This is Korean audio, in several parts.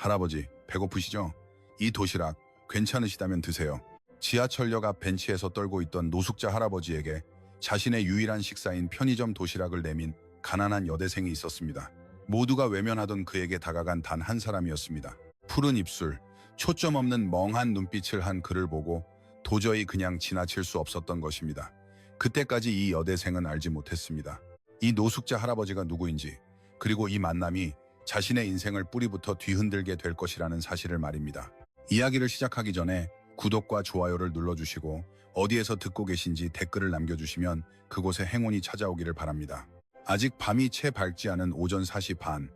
할아버지, 배고프시죠? 이 도시락 괜찮으시다면 드세요. 지하철역 앞 벤치에서 떨고 있던 노숙자 할아버지에게 자신의 유일한 식사인 편의점 도시락을 내민 가난한 여대생이 있었습니다. 모두가 외면하던 그에게 다가간 단 한 사람이었습니다. 푸른 입술, 초점 없는 멍한 눈빛을 한 그를 보고 도저히 그냥 지나칠 수 없었던 것입니다. 그때까지 이 여대생은 알지 못했습니다. 이 노숙자 할아버지가 누구인지, 그리고 이 만남이 자신의 인생을 뿌리부터 뒤흔들게 될 것이라는 사실을 말입니다. 이야기를 시작하기 전에 구독과 좋아요를 눌러주시고 어디에서 듣고 계신지 댓글을 남겨주시면 그곳에 행운이 찾아오기를 바랍니다. 아직 밤이 채 밝지 않은 오전 4시 반,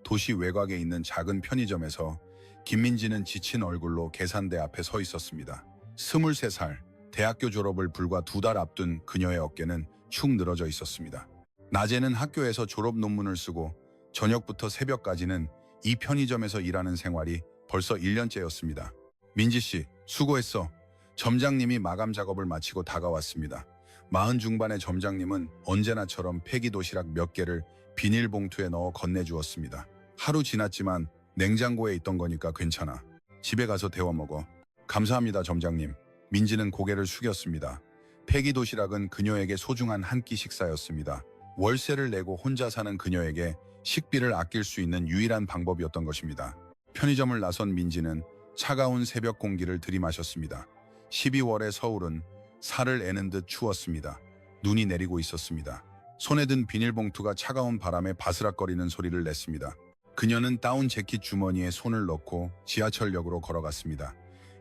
도시 외곽에 있는 작은 편의점에서 김민지는 지친 얼굴로 계산대 앞에 서 있었습니다. 23살, 대학교 졸업을 불과 2달 앞둔 그녀의 어깨는 축 늘어져 있었습니다. 낮에는 학교에서 졸업 논문을 쓰고 저녁부터 새벽까지는 이 편의점에서 일하는 생활이 벌써 1년째였습니다. 민지 씨, 수고했어. 점장님이 마감 작업을 마치고 다가왔습니다. 40 중반의 점장님은 언제나처럼 폐기 도시락 몇 개를 비닐봉투에 넣어 건네주었습니다. 하루 지났지만 냉장고에 있던 거니까 괜찮아. 집에 가서 데워 먹어. 감사합니다, 점장님. 민지는 고개를 숙였습니다. 폐기 도시락은 그녀에게 소중한 한 끼 식사였습니다. 월세를 내고 혼자 사는 그녀에게 식비를 아낄 수 있는 유일한 방법이었던 것입니다. 편의점을 나선 민지는 차가운 새벽 공기를 들이마셨습니다. 12월의 서울은 살을 애는 듯 추웠습니다. 눈이 내리고 있었습니다. 손에 든 비닐봉투가 차가운 바람에 바스락거리는 소리를 냈습니다. 그녀는 다운 재킷 주머니에 손을 넣고 지하철역으로 걸어갔습니다.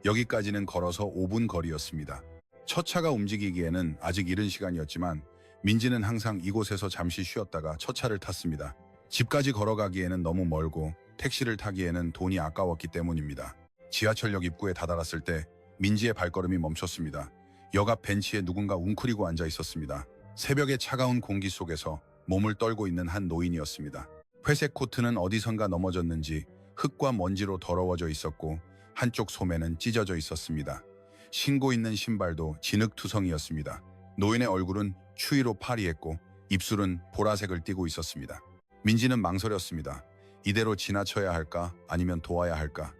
여기까지는 걸어서 5분 거리였습니다. 첫 차가 움직이기에는 아직 이른 시간이었지만 민지는 항상 이곳에서 잠시 쉬었다가 첫 차를 탔습니다. 집까지 걸어가기에는 너무 멀고 택시를 타기에는 돈이 아까웠기 때문입니다. 지하철역 입구에 다다랐을 때 민지의 발걸음이 멈췄습니다. 역 앞 벤치에 누군가 웅크리고 앉아 있었습니다. 새벽의 차가운 공기 속에서 몸을 떨고 있는 한 노인이었습니다. 회색 코트는 어디선가 넘어졌는지 흙과 먼지로 더러워져 있었고 한쪽 소매는 찢어져 있었습니다. 신고 있는 신발도 진흙투성이었습니다. 노인의 얼굴은 추위로 파리했고 입술은 보라색을 띠고 있었습니다. 민지는 망설였습니다. 이대로 지나쳐야 할까 아니면 도와야 할까?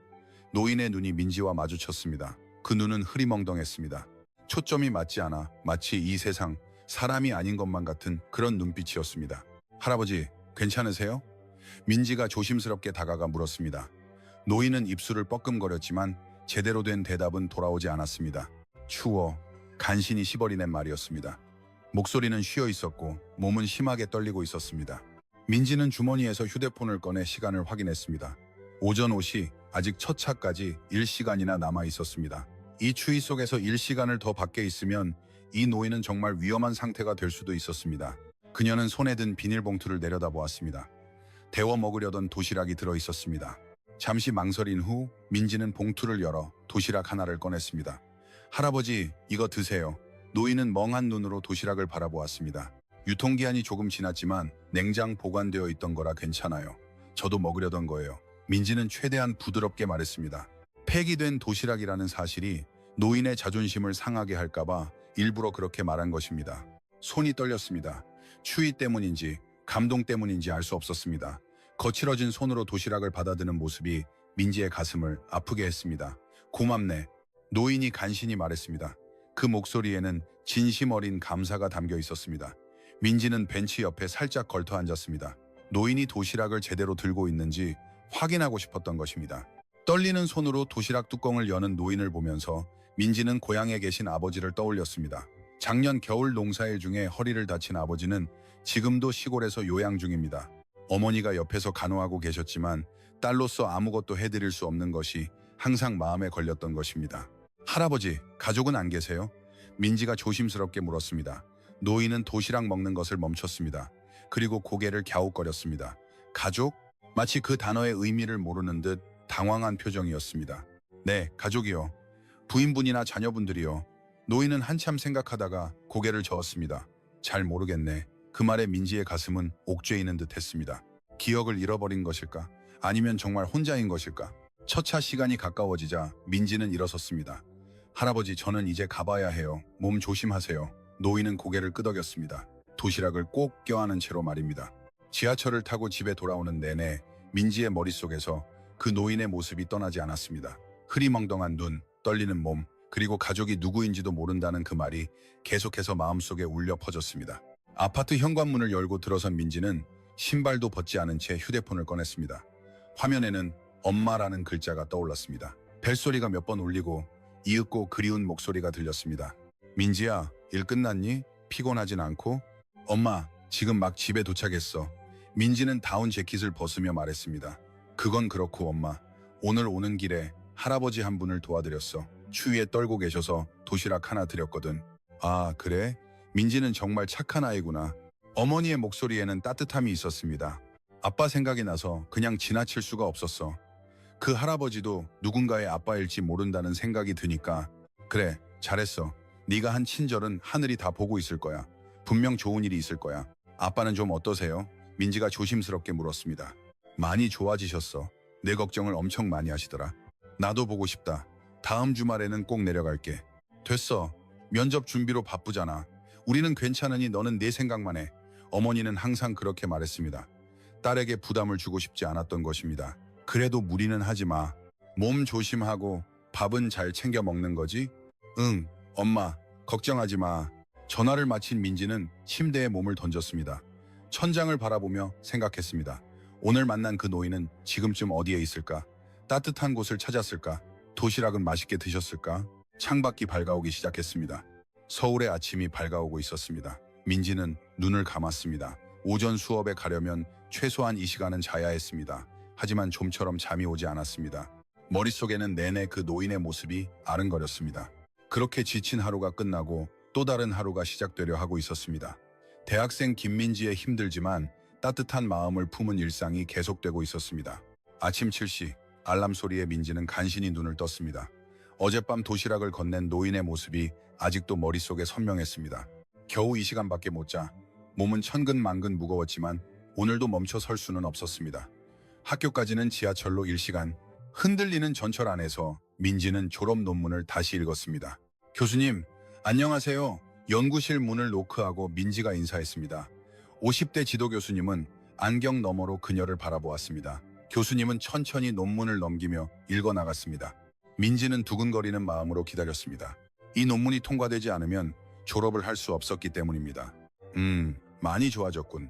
노인의 눈이 민지와 마주쳤습니다. 그 눈은 흐리멍덩했습니다. 초점이 맞지 않아 마치 이 세상 사람이 아닌 것만 같은 그런 눈빛이었습니다. 할아버지, 괜찮으세요? 민지가 조심스럽게 다가가 물었습니다. 노인은 입술을 뻐끔거렸지만 제대로 된 대답은 돌아오지 않았습니다. 추워, 간신히 시버리는 말이었습니다. 목소리는 쉬어 있었고 몸은 심하게 떨리고 있었습니다. 민지는 주머니에서 휴대폰을 꺼내 시간을 확인했습니다. 오전 5시, 아직 첫 차까지 1시간이나 남아 있었습니다. 이 추위 속에서 1시간을 더 밖에 있으면 이 노인은 정말 위험한 상태가 될 수도 있었습니다. 그녀는 손에 든 비닐봉투를 내려다보았습니다. 데워 먹으려던 도시락이 들어 있었습니다. 잠시 망설인 후 민지는 봉투를 열어 도시락 하나를 꺼냈습니다. 할아버지, 이거 드세요. 노인은 멍한 눈으로 도시락을 바라보았습니다. 유통기한이 조금 지났지만 냉장 보관되어 있던 거라 괜찮아요. 저도 먹으려던 거예요. 민지는 최대한 부드럽게 말했습니다. 폐기된 도시락이라는 사실이 노인의 자존심을 상하게 할까봐 일부러 그렇게 말한 것입니다. 손이 떨렸습니다. 추위 때문인지 감동 때문인지 알 수 없었습니다. 거칠어진 손으로 도시락을 받아드는 모습이 민지의 가슴을 아프게 했습니다. 고맙네. 노인이 간신히 말했습니다. 그 목소리에는 진심 어린 감사가 담겨 있었습니다. 민지는 벤치 옆에 살짝 걸터 앉았습니다. 노인이 도시락을 제대로 들고 있는지 확인하고 싶었던 것입니다. 떨리는 손으로 도시락 뚜껑을 여는 노인을 보면서 민지는 고향에 계신 아버지를 떠올렸습니다. 작년 겨울 농사일 중에 허리를 다친 아버지는 지금도 시골에서 요양 중입니다. 어머니가 옆에서 간호하고 계셨지만 딸로서 아무것도 해드릴 수 없는 것이 항상 마음에 걸렸던 것입니다. 할아버지, 가족은 안 계세요? 민지가 조심스럽게 물었습니다. 노인은 도시락 먹는 것을 멈췄습니다. 그리고 고개를 갸웃거렸습니다. 가족? 마치 그 단어의 의미를 모르는 듯 당황한 표정이었습니다. 네, 가족이요. 부인분이나 자녀분들이요. 노인은 한참 생각하다가 고개를 저었습니다. 잘 모르겠네. 그 말에 민지의 가슴은 옥죄이는 듯 했습니다. 기억을 잃어버린 것일까? 아니면 정말 혼자인 것일까? 첫 차 시간이 가까워지자 민지는 일어섰습니다. 할아버지, 저는 이제 가봐야 해요. 몸 조심하세요. 노인은 고개를 끄덕였습니다. 도시락을 꼭 껴안은 채로 말입니다. 지하철을 타고 집에 돌아오는 내내 민지의 머릿속에서 그 노인의 모습이 떠나지 않았습니다. 흐리멍덩한 눈, 떨리는 몸, 그리고 가족이 누구인지도 모른다는 그 말이 계속해서 마음속에 울려 퍼졌습니다. 아파트 현관문을 열고 들어선 민지는 신발도 벗지 않은 채 휴대폰을 꺼냈습니다. 화면에는 엄마라는 글자가 떠올랐습니다. 벨소리가 몇 번 울리고 이윽고 그리운 목소리가 들렸습니다. 민지야, 일 끝났니? 피곤하진 않고? 엄마, 지금 막 집에 도착했어. 민지는 다운 재킷을 벗으며 말했습니다. 그건 그렇고 엄마, 오늘 오는 길에 할아버지 한 분을 도와드렸어. 추위에 떨고 계셔서 도시락 하나 드렸거든. 아, 그래? 민지는 정말 착한 아이구나. 어머니의 목소리에는 따뜻함이 있었습니다. 아빠 생각이 나서 그냥 지나칠 수가 없었어. 그 할아버지도 누군가의 아빠일지 모른다는 생각이 드니까. 그래, 잘했어. 네가 한 친절은 하늘이 다 보고 있을 거야. 분명 좋은 일이 있을 거야. 아빠는 좀 어떠세요? 민지가 조심스럽게 물었습니다. 많이 좋아지셨어. 내 걱정을 엄청 많이 하시더라. 나도 보고 싶다. 다음 주말에는 꼭 내려갈게. 됐어. 면접 준비로 바쁘잖아. 우리는 괜찮으니 너는 내 생각만 해. 어머니는 항상 그렇게 말했습니다. 딸에게 부담을 주고 싶지 않았던 것입니다. 그래도 무리는 하지 마. 몸 조심하고 밥은 잘 챙겨 먹는 거지? 응, 엄마, 걱정하지 마. 전화를 마친 민지는 침대에 몸을 던졌습니다. 천장을 바라보며 생각했습니다. 오늘 만난 그 노인은 지금쯤 어디에 있을까? 따뜻한 곳을 찾았을까? 도시락은 맛있게 드셨을까? 창밖이 밝아오기 시작했습니다. 서울의 아침이 밝아오고 있었습니다. 민지는 눈을 감았습니다. 오전 수업에 가려면 최소한 이 시간은 자야 했습니다. 하지만 좀처럼 잠이 오지 않았습니다. 머릿속에는 내내 그 노인의 모습이 아른거렸습니다. 그렇게 지친 하루가 끝나고 또 다른 하루가 시작되려 하고 있었습니다. 대학생 김민지의 힘들지만 따뜻한 마음을 품은 일상이 계속되고 있었습니다. 아침 7시 알람 소리에 민지는 간신히 눈을 떴습니다. 어젯밤 도시락을 건넨 노인의 모습이 아직도 머릿속에 선명했습니다. 겨우 이 시간밖에 못 자. 몸은 천근만근 무거웠지만 오늘도 멈춰 설 수는 없었습니다. 학교까지는 지하철로 1시간. 흔들리는 전철 안에서 민지는 졸업 논문을 다시 읽었습니다. 교수님, 안녕하세요. 연구실 문을 노크하고 민지가 인사했습니다. 50대 지도 교수님은 안경 너머로 그녀를 바라보았습니다. 교수님은 천천히 논문을 넘기며 읽어나갔습니다. 민지는 두근거리는 마음으로 기다렸습니다. 이 논문이 통과되지 않으면 졸업을 할 수 없었기 때문입니다. 많이 좋아졌군.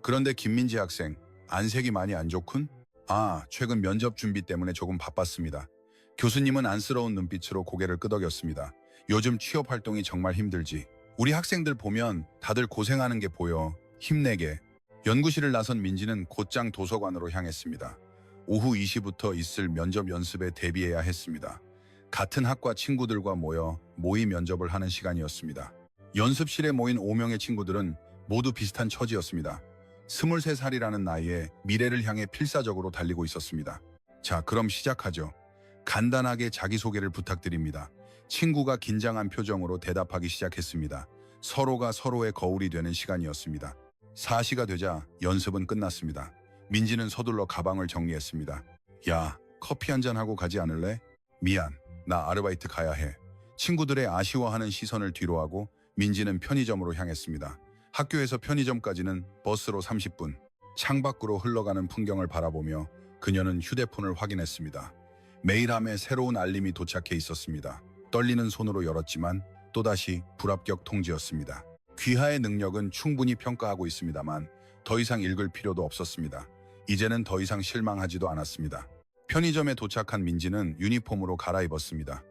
그런데 김민지 학생, 안색이 많이 안 좋군? 아, 최근 면접 준비 때문에 조금 바빴습니다. 교수님은 안쓰러운 눈빛으로 고개를 끄덕였습니다. 요즘 취업 활동이 정말 힘들지. 우리 학생들 보면 다들 고생하는 게 보여. 힘내게. 연구실을 나선 민지는 곧장 도서관으로 향했습니다. 오후 2시부터 있을 면접 연습에 대비해야 했습니다. 같은 학과 친구들과 모여 모의 면접을 하는 시간이었습니다. 연습실에 모인 5명의 친구들은 모두 비슷한 처지였습니다. 23살이라는 나이에 미래를 향해 필사적으로 달리고 있었습니다. 자, 그럼 시작하죠. 간단하게 자기소개를 부탁드립니다. 친구가 긴장한 표정으로 대답하기 시작했습니다. 서로가 서로의 거울이 되는 시간이었습니다. 4시가 되자 연습은 끝났습니다. 민지는 서둘러 가방을 정리했습니다. 야, 커피 한잔 하고 가지 않을래? 미안, 나 아르바이트 가야 해. 친구들의 아쉬워하는 시선을 뒤로하고 민지는 편의점으로 향했습니다. 학교에서 편의점까지는 버스로 30분. 창밖으로 흘러가는 풍경을 바라보며 그녀는 휴대폰을 확인했습니다. 메일함에 새로운 알림이 도착해 있었습니다. 떨리는 손으로 열었지만 또다시 불합격 통지였습니다. 귀하의 능력은 충분히 평가하고 있습니다만 더 이상 읽을 필요도 없었습니다. 이제는 더 이상 실망하지도 않았습니다. 편의점에 도착한 민지는 유니폼으로 갈아입었습니다.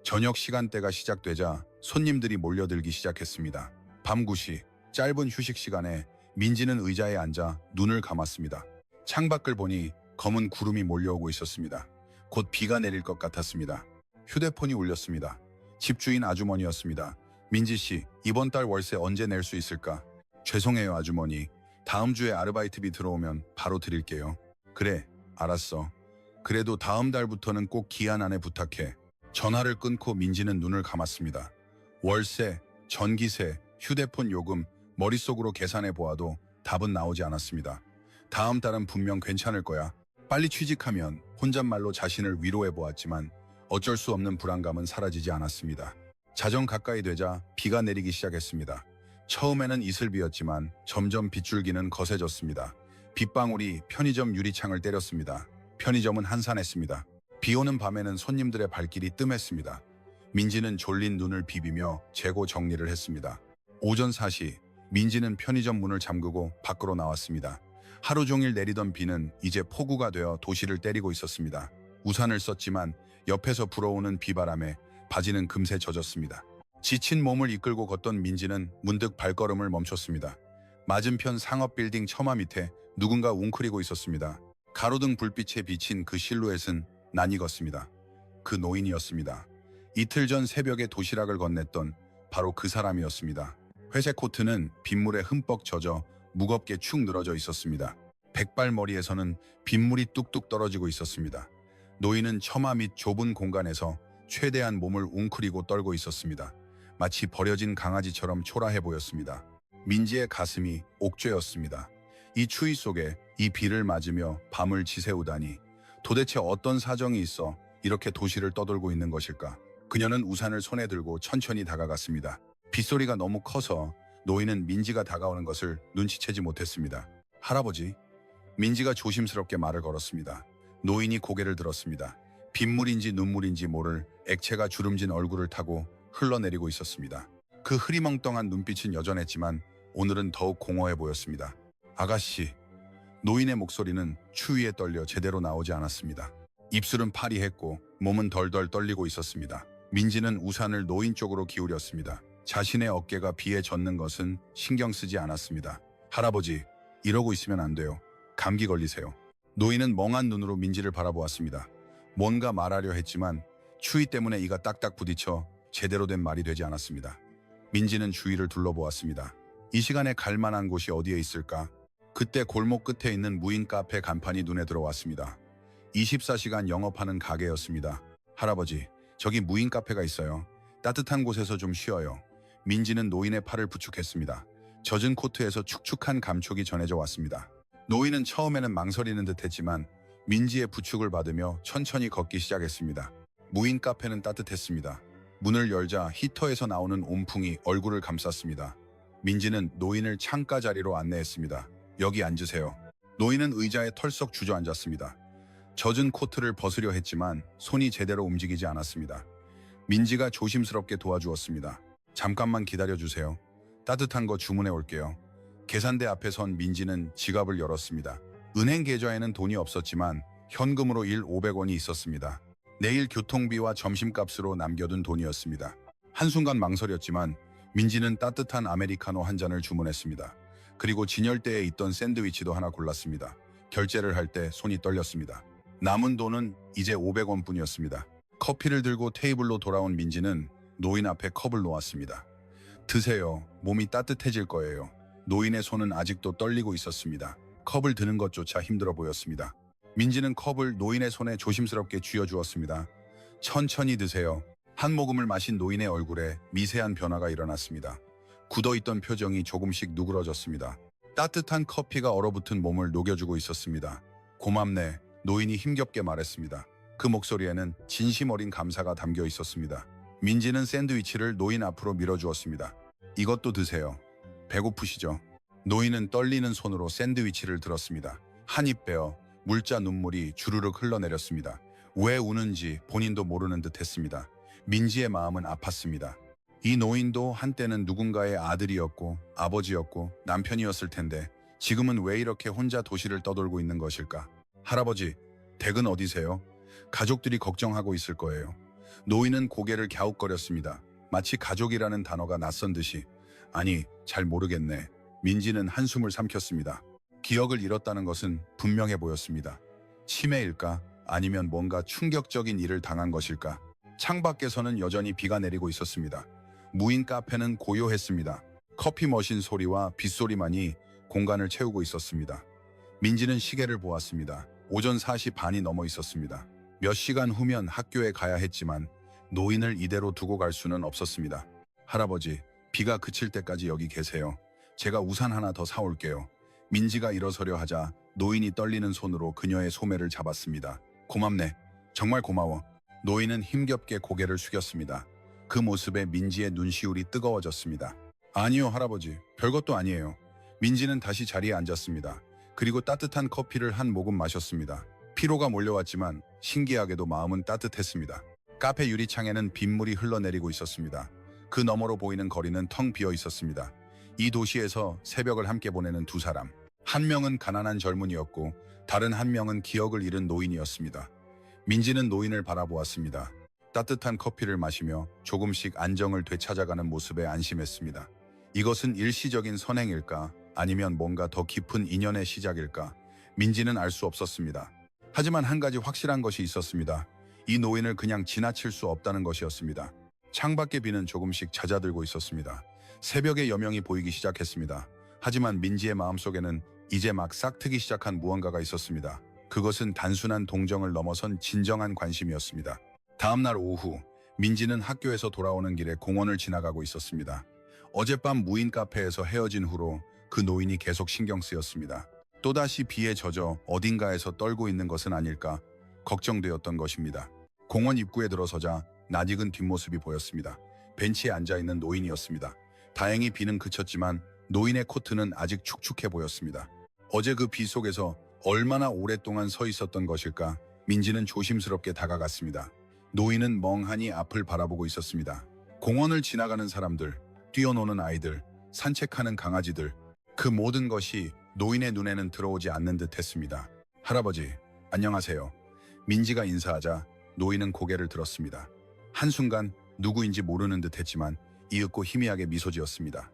저녁 시간대가 시작되자 손님들이 몰려들기 시작했습니다. 밤 9시 짧은 휴식 시간에 민지는 의자에 앉아 눈을 감았습니다. 창밖을 보니 검은 구름이 몰려오고 있었습니다. 곧 비가 내릴 것 같았습니다. 휴대폰이 울렸습니다. 집주인 아주머니였습니다. 민지 씨, 이번 달 월세 언제 낼 수 있을까? 죄송해요, 아주머니. 다음 주에 아르바이트비 들어오면 바로 드릴게요. 그래, 알았어. 그래도 다음 달부터는 꼭 기한 안에 부탁해. 전화를 끊고 민지는 눈을 감았습니다. 월세, 전기세, 휴대폰 요금, 머릿속으로 계산해 보아도 답은 나오지 않았습니다. 다음 달은 분명 괜찮을 거야. 빨리 취직하면 혼잣말로 자신을 위로해 보았지만 어쩔 수 없는 불안감은 사라지지 않았습니다. 자정 가까이 되자 비가 내리기 시작했습니다. 처음에는 이슬비였지만 점점 빗줄기는 거세졌습니다. 빗방울이 편의점 유리창을 때렸습니다. 편의점은 한산했습니다. 비 오는 밤에는 손님들의 발길이 뜸했습니다. 민지는 졸린 눈을 비비며 재고 정리를 했습니다. 오전 4시, 민지는 편의점 문을 잠그고 밖으로 나왔습니다. 하루 종일 내리던 비는 이제 폭우가 되어 도시를 때리고 있었습니다. 우산을 썼지만 옆에서 불어오는 비바람에 바지는 금세 젖었습니다. 지친 몸을 이끌고 걷던 민지는 문득 발걸음을 멈췄습니다. 맞은편 상업빌딩 처마 밑에 누군가 웅크리고 있었습니다. 가로등 불빛에 비친 그 실루엣은 낯익었습니다. 그 노인이었습니다. 이틀 전 새벽에 도시락을 건넸던 바로 그 사람이었습니다. 회색 코트는 빗물에 흠뻑 젖어 무겁게 축 늘어져 있었습니다. 백발머리에서는 빗물이 뚝뚝 떨어지고 있었습니다. 노인은 처마 밑 좁은 공간에서 최대한 몸을 웅크리고 떨고 있었습니다. 마치 버려진 강아지처럼 초라해 보였습니다. 민지의 가슴이 옥죄였습니다. 이 추위 속에 이 비를 맞으며 밤을 지새우다니 도대체 어떤 사정이 있어 이렇게 도시를 떠돌고 있는 것일까? 그녀는 우산을 손에 들고 천천히 다가갔습니다. 빗소리가 너무 커서 노인은 민지가 다가오는 것을 눈치채지 못했습니다. 할아버지, 민지가 조심스럽게 말을 걸었습니다. 노인이 고개를 들었습니다. 빗물인지 눈물인지 모를 액체가 주름진 얼굴을 타고 흘러내리고 있었습니다. 그 흐리멍덩한 눈빛은 여전했지만 오늘은 더욱 공허해 보였습니다. 아가씨, 노인의 목소리는 추위에 떨려 제대로 나오지 않았습니다. 입술은 파리했고 몸은 덜덜 떨리고 있었습니다. 민지는 우산을 노인 쪽으로 기울였습니다. 자신의 어깨가 비에 젖는 것은 신경 쓰지 않았습니다. 할아버지, 이러고 있으면 안 돼요. 감기 걸리세요. 노인은 멍한 눈으로 민지를 바라보았습니다. 뭔가 말하려 했지만 추위 때문에 이가 딱딱 부딪혀 제대로 된 말이 되지 않았습니다. 민지는 주위를 둘러보았습니다. 이 시간에 갈 만한 곳이 어디에 있을까? 그때 골목 끝에 있는 무인 카페 간판이 눈에 들어왔습니다. 24시간 영업하는 가게였습니다. 할아버지, 저기 무인 카페가 있어요. 따뜻한 곳에서 좀 쉬어요. 민지는 노인의 팔을 부축했습니다. 젖은 코트에서 축축한 감촉이 전해져 왔습니다. 노인은 처음에는 망설이는 듯했지만 민지의 부축을 받으며 천천히 걷기 시작했습니다. 무인 카페는 따뜻했습니다. 문을 열자 히터에서 나오는 온풍이 얼굴을 감쌌습니다. 민지는 노인을 창가 자리로 안내했습니다. 여기 앉으세요. 노인은 의자에 털썩 주저앉았습니다. 젖은 코트를 벗으려 했지만 손이 제대로 움직이지 않았습니다. 민지가 조심스럽게 도와주었습니다. 잠깐만 기다려주세요. 따뜻한 거 주문해 올게요. 계산대 앞에 선 민지는 지갑을 열었습니다. 은행 계좌에는 돈이 없었지만 현금으로 500원이 있었습니다. 내일 교통비와 점심값으로 남겨둔 돈이었습니다. 한순간 망설였지만 민지는 따뜻한 아메리카노 한 잔을 주문했습니다. 그리고 진열대에 있던 샌드위치도 하나 골랐습니다. 결제를 할 때 손이 떨렸습니다. 남은 돈은 이제 500원 뿐이었습니다. 커피를 들고 테이블로 돌아온 민지는 노인 앞에 컵을 놓았습니다. 드세요. 몸이 따뜻해질 거예요. 노인의 손은 아직도 떨리고 있었습니다. 컵을 드는 것조차 힘들어 보였습니다. 민지는 컵을 노인의 손에 조심스럽게 쥐어주었습니다. 천천히 드세요. 한 모금을 마신 노인의 얼굴에 미세한 변화가 일어났습니다. 굳어있던 표정이 조금씩 누그러졌습니다. 따뜻한 커피가 얼어붙은 몸을 녹여주고 있었습니다. 고맙네. 노인이 힘겹게 말했습니다. 그 목소리에는 진심 어린 감사가 담겨 있었습니다. 민지는 샌드위치를 노인 앞으로 밀어주었습니다. 이것도 드세요. 배고프시죠? 노인은 떨리는 손으로 샌드위치를 들었습니다. 한 입 베어 물자 눈물이 주르륵 흘러내렸습니다. 왜 우는지 본인도 모르는 듯 했습니다. 민지의 마음은 아팠습니다. 이 노인도 한때는 누군가의 아들이었고 아버지였고 남편이었을 텐데 지금은 왜 이렇게 혼자 도시를 떠돌고 있는 것일까? 할아버지, 댁은 어디세요? 가족들이 걱정하고 있을 거예요. 노인은 고개를 갸웃거렸습니다. 마치 가족이라는 단어가 낯선 듯이. 아니, 잘 모르겠네. 민지는 한숨을 삼켰습니다. 기억을 잃었다는 것은 분명해 보였습니다. 치매일까? 아니면 뭔가 충격적인 일을 당한 것일까? 창밖에서는 여전히 비가 내리고 있었습니다. 무인 카페는 고요했습니다. 커피 머신 소리와 빗소리만이 공간을 채우고 있었습니다. 민지는 시계를 보았습니다. 오전 4시 반이 넘어 있었습니다. 몇 시간 후면 학교에 가야 했지만 노인을 이대로 두고 갈 수는 없었습니다. 할아버지, 비가 그칠 때까지 여기 계세요. 제가 우산 하나 더 사올게요. 민지가 일어서려 하자 노인이 떨리는 손으로 그녀의 소매를 잡았습니다. 고맙네. 정말 고마워. 노인은 힘겹게 고개를 숙였습니다. 그 모습에 민지의 눈시울이 뜨거워졌습니다. 아니요, 할아버지. 별것도 아니에요. 민지는 다시 자리에 앉았습니다. 그리고 따뜻한 커피를 한 모금 마셨습니다. 피로가 몰려왔지만 신기하게도 마음은 따뜻했습니다. 카페 유리창에는 빗물이 흘러내리고 있었습니다. 그 너머로 보이는 거리는 텅 비어 있었습니다. 이 도시에서 새벽을 함께 보내는 두 사람. 한 명은 가난한 젊은이였고 다른 한 명은 기억을 잃은 노인이었습니다. 민지는 노인을 바라보았습니다. 따뜻한 커피를 마시며 조금씩 안정을 되찾아가는 모습에 안심했습니다. 이것은 일시적인 선행일까? 아니면 뭔가 더 깊은 인연의 시작일까? 민지는 알 수 없었습니다. 하지만 한 가지 확실한 것이 있었습니다. 이 노인을 그냥 지나칠 수 없다는 것이었습니다. 창밖의 비는 조금씩 잦아들고 있었습니다. 새벽의 여명이 보이기 시작했습니다. 하지만 민지의 마음속에는 이제 막 싹트기 시작한 무언가가 있었습니다. 그것은 단순한 동정을 넘어선 진정한 관심이었습니다. 다음 날 오후, 민지는 학교에서 돌아오는 길에 공원을 지나가고 있었습니다. 어젯밤 무인 카페에서 헤어진 후로 그 노인이 계속 신경 쓰였습니다. 또다시 비에 젖어 어딘가에서 떨고 있는 것은 아닐까 걱정되었던 것입니다. 공원 입구에 들어서자 낯익은 뒷모습이 보였습니다. 벤치에 앉아있는 노인이었습니다. 다행히 비는 그쳤지만 노인의 코트는 아직 축축해 보였습니다. 어제 그 비 속에서 얼마나 오랫동안 서 있었던 것일까? 민지는 조심스럽게 다가갔습니다. 노인은 멍하니 앞을 바라보고 있었습니다. 공원을 지나가는 사람들, 뛰어노는 아이들, 산책하는 강아지들, 그 모든 것이 노인의 눈에는 들어오지 않는 듯 했습니다. 할아버지, 안녕하세요. 민지가 인사하자 노인은 고개를 들었습니다. 한순간 누구인지 모르는 듯 했지만 이윽고 희미하게 미소 지었습니다.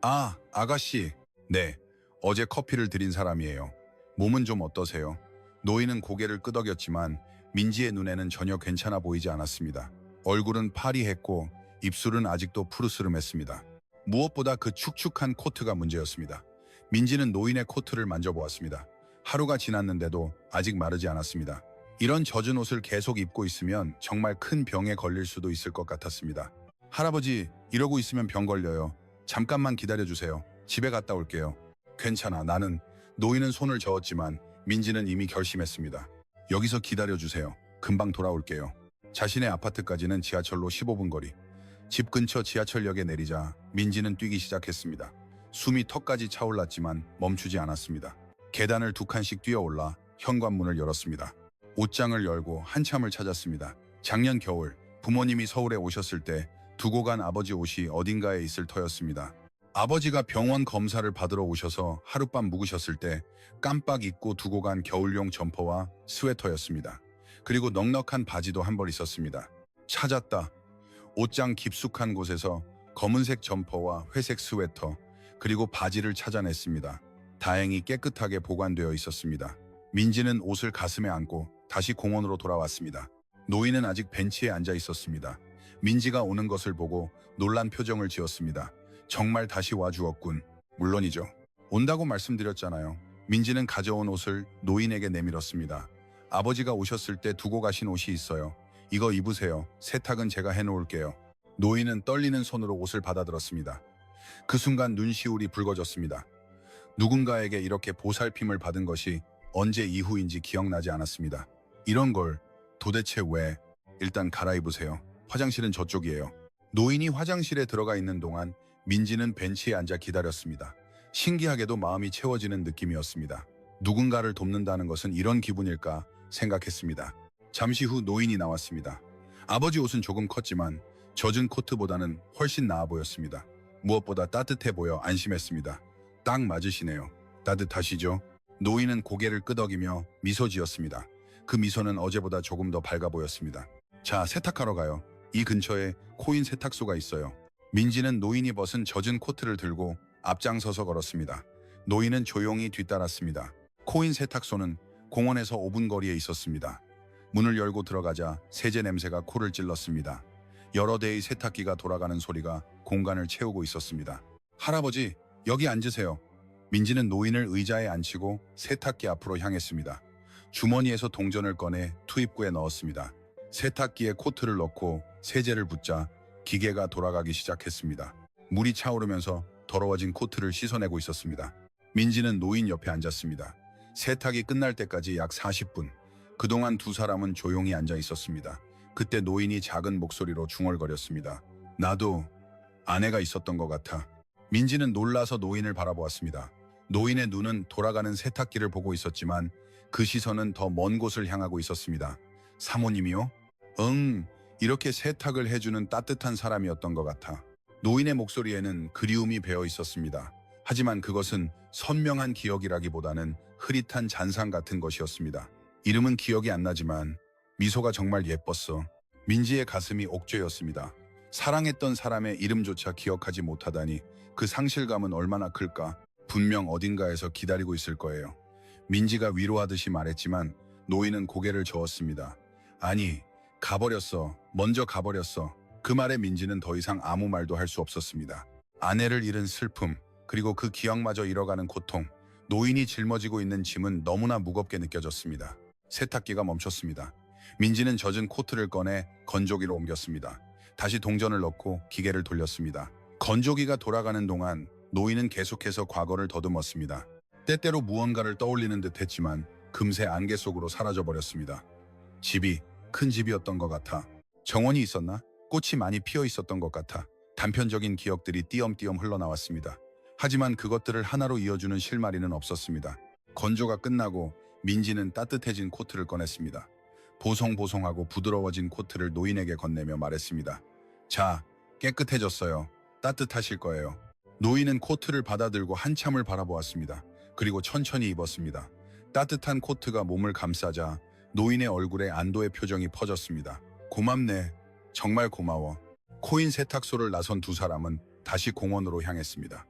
아, 아가씨. 네, 어제 커피를 드린 사람이에요. 몸은 좀 어떠세요? 노인은 고개를 끄덕였지만 민지의 눈에는 전혀 괜찮아 보이지 않았습니다. 얼굴은 파리했고 입술은 아직도 푸르스름했습니다. 무엇보다 그 축축한 코트가 문제였습니다. 민지는 노인의 코트를 만져보았습니다. 하루가 지났는데도 아직 마르지 않았습니다. 이런 젖은 옷을 계속 입고 있으면 정말 큰 병에 걸릴 수도 있을 것 같았습니다. 할아버지, 이러고 있으면 병 걸려요. 잠깐만 기다려주세요. 집에 갔다 올게요. 괜찮아, 나는. 노인은 손을 저었지만 민지는 이미 결심했습니다. 여기서 기다려주세요. 금방 돌아올게요. 자신의 아파트까지는 지하철로 15분 거리. 집 근처 지하철역에 내리자 민지는 뛰기 시작했습니다. 숨이 턱까지 차올랐지만 멈추지 않았습니다. 계단을 2칸씩 뛰어올라 현관문을 열었습니다. 옷장을 열고 한참을 찾았습니다. 작년 겨울 부모님이 서울에 오셨을 때 두고 간 아버지 옷이 어딘가에 있을 터였습니다. 아버지가 병원 검사를 받으러 오셔서 하룻밤 묵으셨을 때 깜빡 잊고 두고 간 겨울용 점퍼와 스웨터였습니다. 그리고 넉넉한 바지도 한 벌 있었습니다. 찾았다. 옷장 깊숙한 곳에서 검은색 점퍼와 회색 스웨터 그리고 바지를 찾아냈습니다. 다행히 깨끗하게 보관되어 있었습니다. 민지는 옷을 가슴에 안고 다시 공원으로 돌아왔습니다. 노인은 아직 벤치에 앉아 있었습니다. 민지가 오는 것을 보고 놀란 표정을 지었습니다. 정말 다시 와주었군. 물론이죠. 온다고 말씀드렸잖아요. 민지는 가져온 옷을 노인에게 내밀었습니다. 아버지가 오셨을 때 두고 가신 옷이 있어요. 이거 입으세요. 세탁은 제가 해놓을게요. 노인은 떨리는 손으로 옷을 받아들었습니다. 그 순간 눈시울이 붉어졌습니다. 누군가에게 이렇게 보살핌을 받은 것이 언제 이후인지 기억나지 않았습니다. 이런 걸 도대체 왜? 일단 갈아입으세요. 화장실은 저쪽이에요. 노인이 화장실에 들어가 있는 동안 민지는 벤치에 앉아 기다렸습니다. 신기하게도 마음이 채워지는 느낌이었습니다. 누군가를 돕는다는 것은 이런 기분일까 생각했습니다. 잠시 후 노인이 나왔습니다. 아버지 옷은 조금 컸지만 젖은 코트보다는 훨씬 나아 보였습니다. 무엇보다 따뜻해 보여 안심했습니다. 딱 맞으시네요. 따뜻하시죠? 노인은 고개를 끄덕이며 미소 지었습니다. 그 미소는 어제보다 조금 더 밝아 보였습니다. 자, 세탁하러 가요. 이 근처에 코인 세탁소가 있어요. 민지는 노인이 벗은 젖은 코트를 들고 앞장서서 걸었습니다. 노인은 조용히 뒤따랐습니다. 코인 세탁소는 공원에서 5분 거리에 있었습니다. 문을 열고 들어가자 세제 냄새가 코를 찔렀습니다. 여러 대의 세탁기가 돌아가는 소리가 공간을 채우고 있었습니다. 할아버지, 여기 앉으세요. 민지는 노인을 의자에 앉히고 세탁기 앞으로 향했습니다. 주머니에서 동전을 꺼내 투입구에 넣었습니다. 세탁기에 코트를 넣고 세제를 붓자 기계가 돌아가기 시작했습니다. 물이 차오르면서 더러워진 코트를 씻어내고 있었습니다. 민지는 노인 옆에 앉았습니다. 세탁이 끝날 때까지 약 40분. 그동안 두 사람은 조용히 앉아 있었습니다. 그때 노인이 작은 목소리로 중얼거렸습니다. 나도 아내가 있었던 것 같아. 민지는 놀라서 노인을 바라보았습니다. 노인의 눈은 돌아가는 세탁기를 보고 있었지만 그 시선은 더 먼 곳을 향하고 있었습니다. 사모님이요? 응, 이렇게 세탁을 해주는 따뜻한 사람이었던 것 같아. 노인의 목소리에는 그리움이 배어 있었습니다. 하지만 그것은 선명한 기억이라기보다는 흐릿한 잔상 같은 것이었습니다. 이름은 기억이 안 나지만 미소가 정말 예뻤어. 민지의 가슴이 옥죄였습니다. 사랑했던 사람의 이름조차 기억하지 못하다니 그 상실감은 얼마나 클까. 분명 어딘가에서 기다리고 있을 거예요. 민지가 위로하듯이 말했지만 노인은 고개를 저었습니다. 아니, 가버렸어. 먼저 가버렸어. 그 말에 민지는 더 이상 아무 말도 할 수 없었습니다. 아내를 잃은 슬픔, 그리고 그 기억마저 잃어가는 고통, 노인이 짊어지고 있는 짐은 너무나 무겁게 느껴졌습니다. 세탁기가 멈췄습니다. 민지는 젖은 코트를 꺼내 건조기로 옮겼습니다. 다시 동전을 넣고 기계를 돌렸습니다. 건조기가 돌아가는 동안 노인은 계속해서 과거를 더듬었습니다. 때때로 무언가를 떠올리는 듯 했지만 금세 안개 속으로 사라져버렸습니다. 집이 큰 집이었던 것 같아. 정원이 있었나? 꽃이 많이 피어 있었던 것 같아. 단편적인 기억들이 띄엄띄엄 흘러나왔습니다. 하지만 그것들을 하나로 이어주는 실마리는 없었습니다. 건조가 끝나고 민지는 따뜻해진 코트를 꺼냈습니다. 보송보송하고 부드러워진 코트를 노인에게 건네며 말했습니다. 자, 깨끗해졌어요. 따뜻하실 거예요. 노인은 코트를 받아들고 한참을 바라보았습니다. 그리고 천천히 입었습니다. 따뜻한 코트가 몸을 감싸자 노인의 얼굴에 안도의 표정이 퍼졌습니다. 고맙네. 정말 고마워. 코인 세탁소를 나선 두 사람은 다시 공원으로 향했습니다.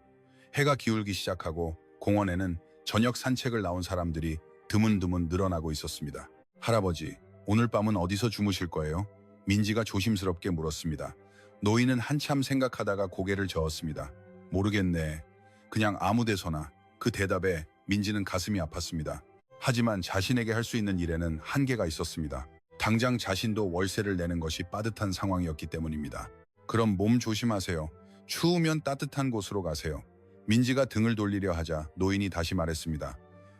해가 기울기 시작하고 공원에는 저녁 산책을 나온 사람들이 드문드문 늘어나고 있었습니다. 할아버지, 오늘 밤은 어디서 주무실 거예요? 민지가 조심스럽게 물었습니다. 노인은 한참 생각하다가 고개를 저었습니다. 모르겠네. 그냥 아무 데서나. 그 대답에 민지는 가슴이 아팠습니다. 하지만 자신에게 할 수 있는 일에는 한계가 있었습니다. 당장 자신도 월세를 내는 것이 빠듯한 상황이었기 때문입니다. 그럼 몸 조심하세요. 추우면 따뜻한 곳으로 가세요. 민지가 등을 돌리려 하자 노인이 다시 말했습니다.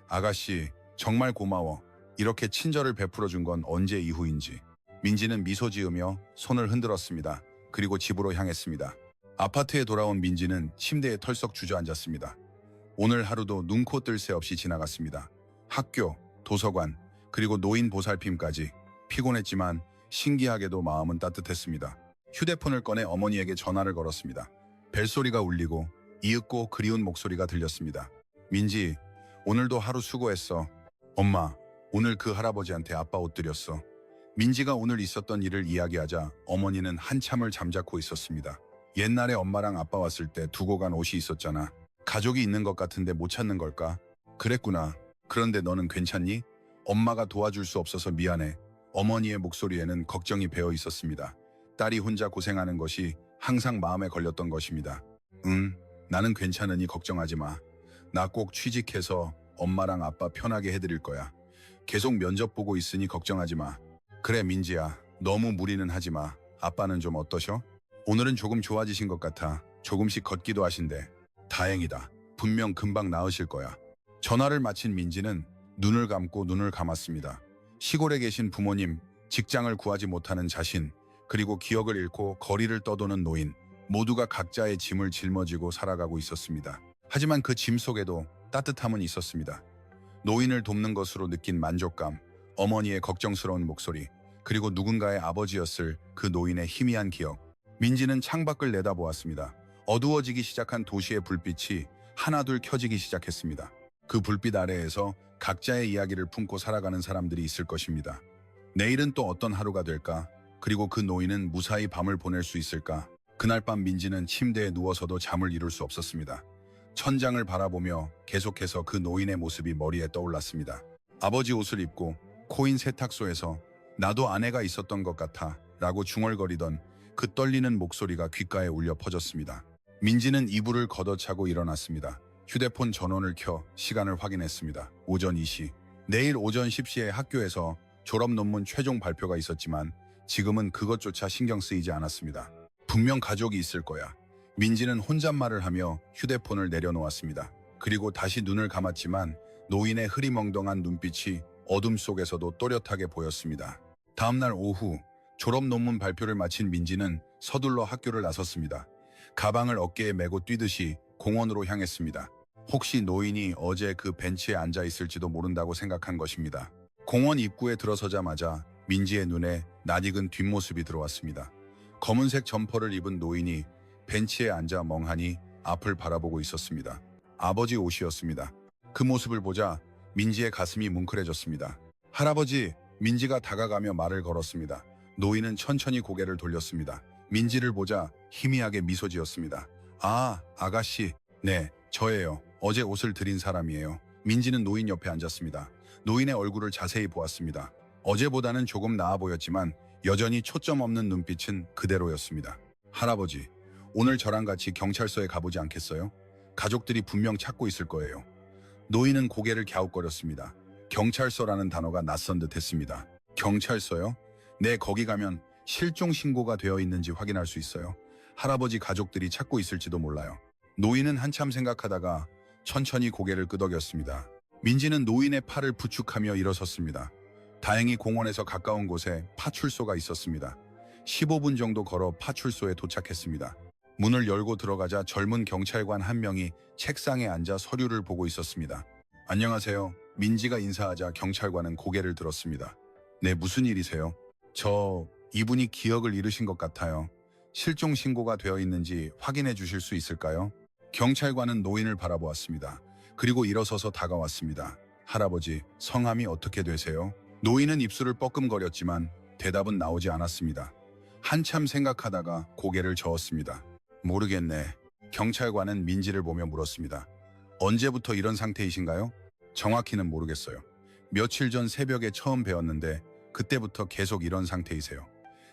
아가씨, 정말 고마워. 이렇게 친절을 베풀어 준 건 언제 이후인지. 민지는 미소 지으며 손을 흔들었습니다. 그리고 집으로 향했습니다. 아파트에 돌아온 민지는 침대에 털썩 주저앉았습니다. 오늘 하루도 눈코 뜰 새 없이 지나갔습니다. 학교, 도서관, 그리고 노인 보살핌까지. 피곤했지만 신기하게도 마음은 따뜻했습니다. 휴대폰을 꺼내 어머니에게 전화를 걸었습니다. 벨소리가 울리고 이윽고 그리운 목소리가 들렸습니다. 민지, 오늘도 하루 수고했어. 엄마, 오늘 그 할아버지한테 아빠 옷 드렸어. 민지가 오늘 있었던 일을 이야기하자 어머니는 한참을 잠자코 있었습니다. 옛날에 엄마랑 아빠 왔을 때 두고 간 옷이 있었잖아. 가족이 있는 것 같은데 못 찾는 걸까? 그랬구나. 그런데 너는 괜찮니? 엄마가 도와줄 수 없어서 미안해. 어머니의 목소리에는 걱정이 배어 있었습니다. 딸이 혼자 고생하는 것이 항상 마음에 걸렸던 것입니다. 응, 나는 괜찮으니 걱정하지 마. 나 꼭 취직해서 엄마랑 아빠 편하게 해드릴 거야. 계속 면접 보고 있으니 걱정하지 마. 그래 민지야, 너무 무리는 하지 마. 아빠는 좀 어떠셔? 오늘은 조금 좋아지신 것 같아. 조금씩 걷기도 하신대. 다행이다. 분명 금방 나으실 거야. 전화를 마친 민지는 눈을 감고 눈을 감았습니다. 시골에 계신 부모님, 직장을 구하지 못하는 자신, 그리고 기억을 잃고 거리를 떠도는 노인, 모두가 각자의 짐을 짊어지고 살아가고 있었습니다. 하지만 그 짐 속에도 따뜻함은 있었습니다. 노인을 돕는 것으로 느낀 만족감, 어머니의 걱정스러운 목소리, 그리고 누군가의 아버지였을 그 노인의 희미한 기억. 민지는 창밖을 내다보았습니다. 어두워지기 시작한 도시의 불빛이 하나둘 켜지기 시작했습니다. 그 불빛 아래에서 각자의 이야기를 품고 살아가는 사람들이 있을 것입니다. 내일은 또 어떤 하루가 될까? 그리고 그 노인은 무사히 밤을 보낼 수 있을까? 그날 밤 민지는 침대에 누워서도 잠을 이룰 수 없었습니다. 천장을 바라보며 계속해서 그 노인의 모습이 머리에 떠올랐습니다. 아버지 옷을 입고 코인 세탁소에서 나도 아내가 있었던 것 같아 라고 중얼거리던 그 떨리는 목소리가 귓가에 울려 퍼졌습니다. 민지는 이불을 걷어차고 일어났습니다. 휴대폰 전원을 켜 시간을 확인했습니다. 오전 2시. 내일 오전 10시에 학교에서 졸업 논문 최종 발표가 있었지만 지금은 그것조차 신경 쓰이지 않았습니다. 분명 가족이 있을 거야. 민지는 혼잣말을 하며 휴대폰을 내려놓았습니다. 그리고 다시 눈을 감았지만 노인의 흐리멍덩한 눈빛이 어둠 속에서도 또렷하게 보였습니다. 다음날 오후 졸업 논문 발표를 마친 민지는 서둘러 학교를 나섰습니다. 가방을 어깨에 메고 뛰듯이 공원으로 향했습니다. 혹시 노인이 어제 그 벤치에 앉아 있을지도 모른다고 생각한 것입니다. 공원 입구에 들어서자마자 민지의 눈에 낯익은 뒷모습이 들어왔습니다. 검은색 점퍼를 입은 노인이 벤치에 앉아 멍하니 앞을 바라보고 있었습니다. 아버지 옷이었습니다. 그 모습을 보자 민지의 가슴이 뭉클해졌습니다. 할아버지, 민지가 다가가며 말을 걸었습니다. 노인은 천천히 고개를 돌렸습니다. 민지를 보자 희미하게 미소 지었습니다. 아, 아가씨. 네, 저예요. 어제 옷을 드린 사람이에요. 민지는 노인 옆에 앉았습니다. 노인의 얼굴을 자세히 보았습니다. 어제보다는 조금 나아 보였지만 여전히 초점 없는 눈빛은 그대로였습니다. 할아버지, 오늘 저랑 같이 경찰서에 가보지 않겠어요? 가족들이 분명 찾고 있을 거예요. 노인은 고개를 갸웃거렸습니다. 경찰서라는 단어가 낯선 듯 했습니다. 경찰서요? 네, 거기 가면 실종 신고가 되어 있는지 확인할 수 있어요. 할아버지 가족들이 찾고 있을지도 몰라요. 노인은 한참 생각하다가 천천히 고개를 끄덕였습니다. 민지는 노인의 팔을 부축하며 일어섰습니다. 다행히 공원에서 가까운 곳에 파출소가 있었습니다. 15분 정도 걸어 파출소에 도착했습니다. 문을 열고 들어가자 젊은 경찰관 한 명이 책상에 앉아 서류를 보고 있었습니다. 안녕하세요. 민지가 인사하자 경찰관은 고개를 들었습니다. 네, 무슨 일이세요? 이분이 기억을 잃으신 것 같아요. 실종 신고가 되어 있는지 확인해 주실 수 있을까요? 경찰관은 노인을 바라보았습니다. 그리고 일어서서 다가왔습니다. 할아버지, 성함이 어떻게 되세요? 노인은 입술을 뻐끔거렸지만 대답은 나오지 않았습니다. 한참 생각하다가 고개를 저었습니다. 모르겠네. 경찰관은 민지를 보며 물었습니다. 언제부터 이런 상태이신가요? 정확히는 모르겠어요. 며칠 전 새벽에 처음 뵈었는데 그때부터 계속 이런 상태이세요.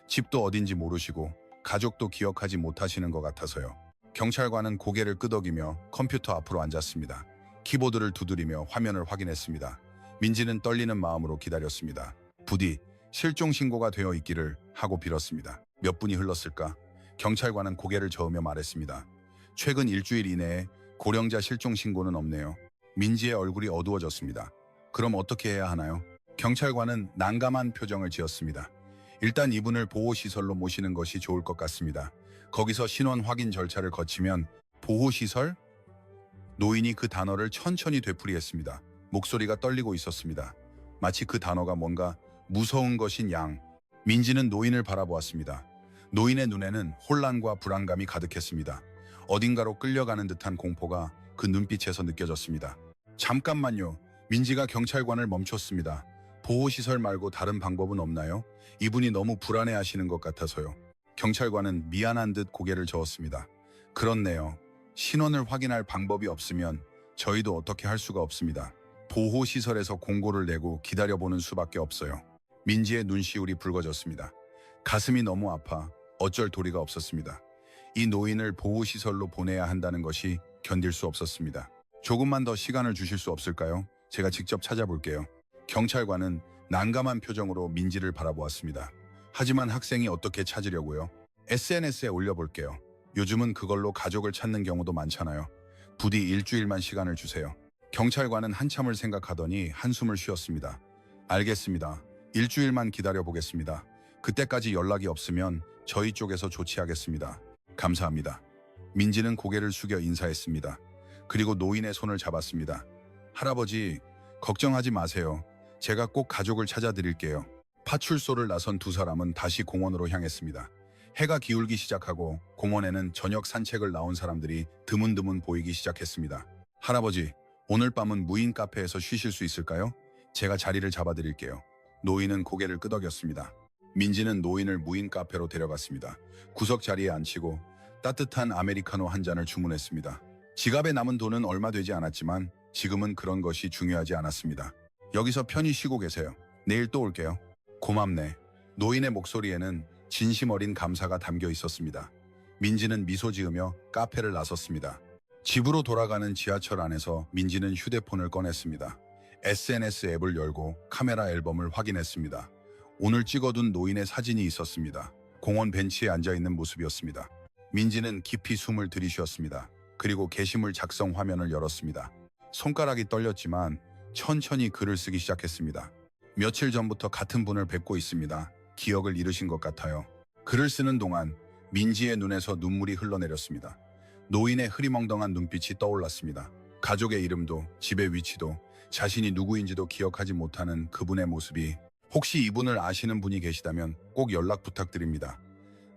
집도 어딘지 모르시고 가족도 기억하지 못하시는 것 같아서요. 경찰관은 고개를 끄덕이며 컴퓨터 앞으로 앉았습니다. 키보드를 두드리며 화면을 확인했습니다. 민지는 떨리는 마음으로 기다렸습니다. 부디 실종 신고가 되어 있기를 하고 빌었습니다. 몇 분이 흘렀을까? 경찰관은 고개를 저으며 말했습니다. 최근 일주일 이내에 고령자 실종 신고는 없네요. 민지의 얼굴이 어두워졌습니다. 그럼 어떻게 해야 하나요? 경찰관은 난감한 표정을 지었습니다. 일단 이분을 보호시설로 모시는 것이 좋을 것 같습니다. 거기서 신원 확인 절차를 거치면 보호시설? 노인이 그 단어를 천천히 되풀이했습니다. 목소리가 떨리고 있었습니다. 마치 그 단어가 뭔가 무서운 것인 양. 민지는 노인을 바라보았습니다. 노인의 눈에는 혼란과 불안감이 가득했습니다. 어딘가로 끌려가는 듯한 공포가 그 눈빛에서 느껴졌습니다. 잠깐만요. 민지가 경찰관을 멈췄습니다. 보호시설 말고 다른 방법은 없나요? 이분이 너무 불안해하시는 것 같아서요. 경찰관은 미안한 듯 고개를 저었습니다. 그렇네요. 신원을 확인할 방법이 없으면 저희도 어떻게 할 수가 없습니다. 보호시설에서 공고를 내고 기다려보는 수밖에 없어요. 민지의 눈시울이 붉어졌습니다. 가슴이 너무 아파 어쩔 도리가 없었습니다. 이 노인을 보호시설로 보내야 한다는 것이 견딜 수 없었습니다. 조금만 더 시간을 주실 수 없을까요? 제가 직접 찾아볼게요. 경찰관은 난감한 표정으로 민지를 바라보았습니다. 하지만 학생이 어떻게 찾으려고요? SNS에 올려볼게요. 요즘은 그걸로 가족을 찾는 경우도 많잖아요. 부디 일주일만 시간을 주세요. 경찰관은 한참을 생각하더니 한숨을 쉬었습니다. 알겠습니다. 일주일만 기다려보겠습니다. 그때까지 연락이 없으면 저희 쪽에서 조치하겠습니다. 감사합니다. 민지는 고개를 숙여 인사했습니다. 그리고 노인의 손을 잡았습니다. 할아버지, 걱정하지 마세요. 제가 꼭 가족을 찾아드릴게요. 파출소를 나선 두 사람은 다시 공원으로 향했습니다. 해가 기울기 시작하고 공원에는 저녁 산책을 나온 사람들이 드문드문 보이기 시작했습니다. 할아버지, 오늘 밤은 무인 카페에서 쉬실 수 있을까요? 제가 자리를 잡아드릴게요. 노인은 고개를 끄덕였습니다. 민지는 노인을 무인 카페로 데려갔습니다. 구석 자리에 앉히고 따뜻한 아메리카노 한 잔을 주문했습니다. 지갑에 남은 돈은 얼마 되지 않았지만 지금은 그런 것이 중요하지 않았습니다. 여기서 편히 쉬고 계세요. 내일 또 올게요. 고맙네. 노인의 목소리에는 진심 어린 감사가 담겨 있었습니다. 민지는 미소 지으며 카페를 나섰습니다. 집으로 돌아가는 지하철 안에서 민지는 휴대폰을 꺼냈습니다. SNS 앱을 열고 카메라 앨범을 확인했습니다. 오늘 찍어둔 노인의 사진이 있었습니다. 공원 벤치에 앉아있는 모습이었습니다. 민지는 깊이 숨을 들이쉬었습니다. 그리고 게시물 작성 화면을 열었습니다. 손가락이 떨렸지만 천천히 글을 쓰기 시작했습니다. 며칠 전부터 같은 분을 뵙고 있습니다. 기억을 잃으신 것 같아요. 글을 쓰는 동안 민지의 눈에서 눈물이 흘러내렸습니다. 노인의 흐리멍덩한 눈빛이 떠올랐습니다. 가족의 이름도 집의 위치도 자신이 누구인지도 기억하지 못하는 그분의 모습이 혹시 이분을 아시는 분이 계시다면 꼭 연락 부탁드립니다.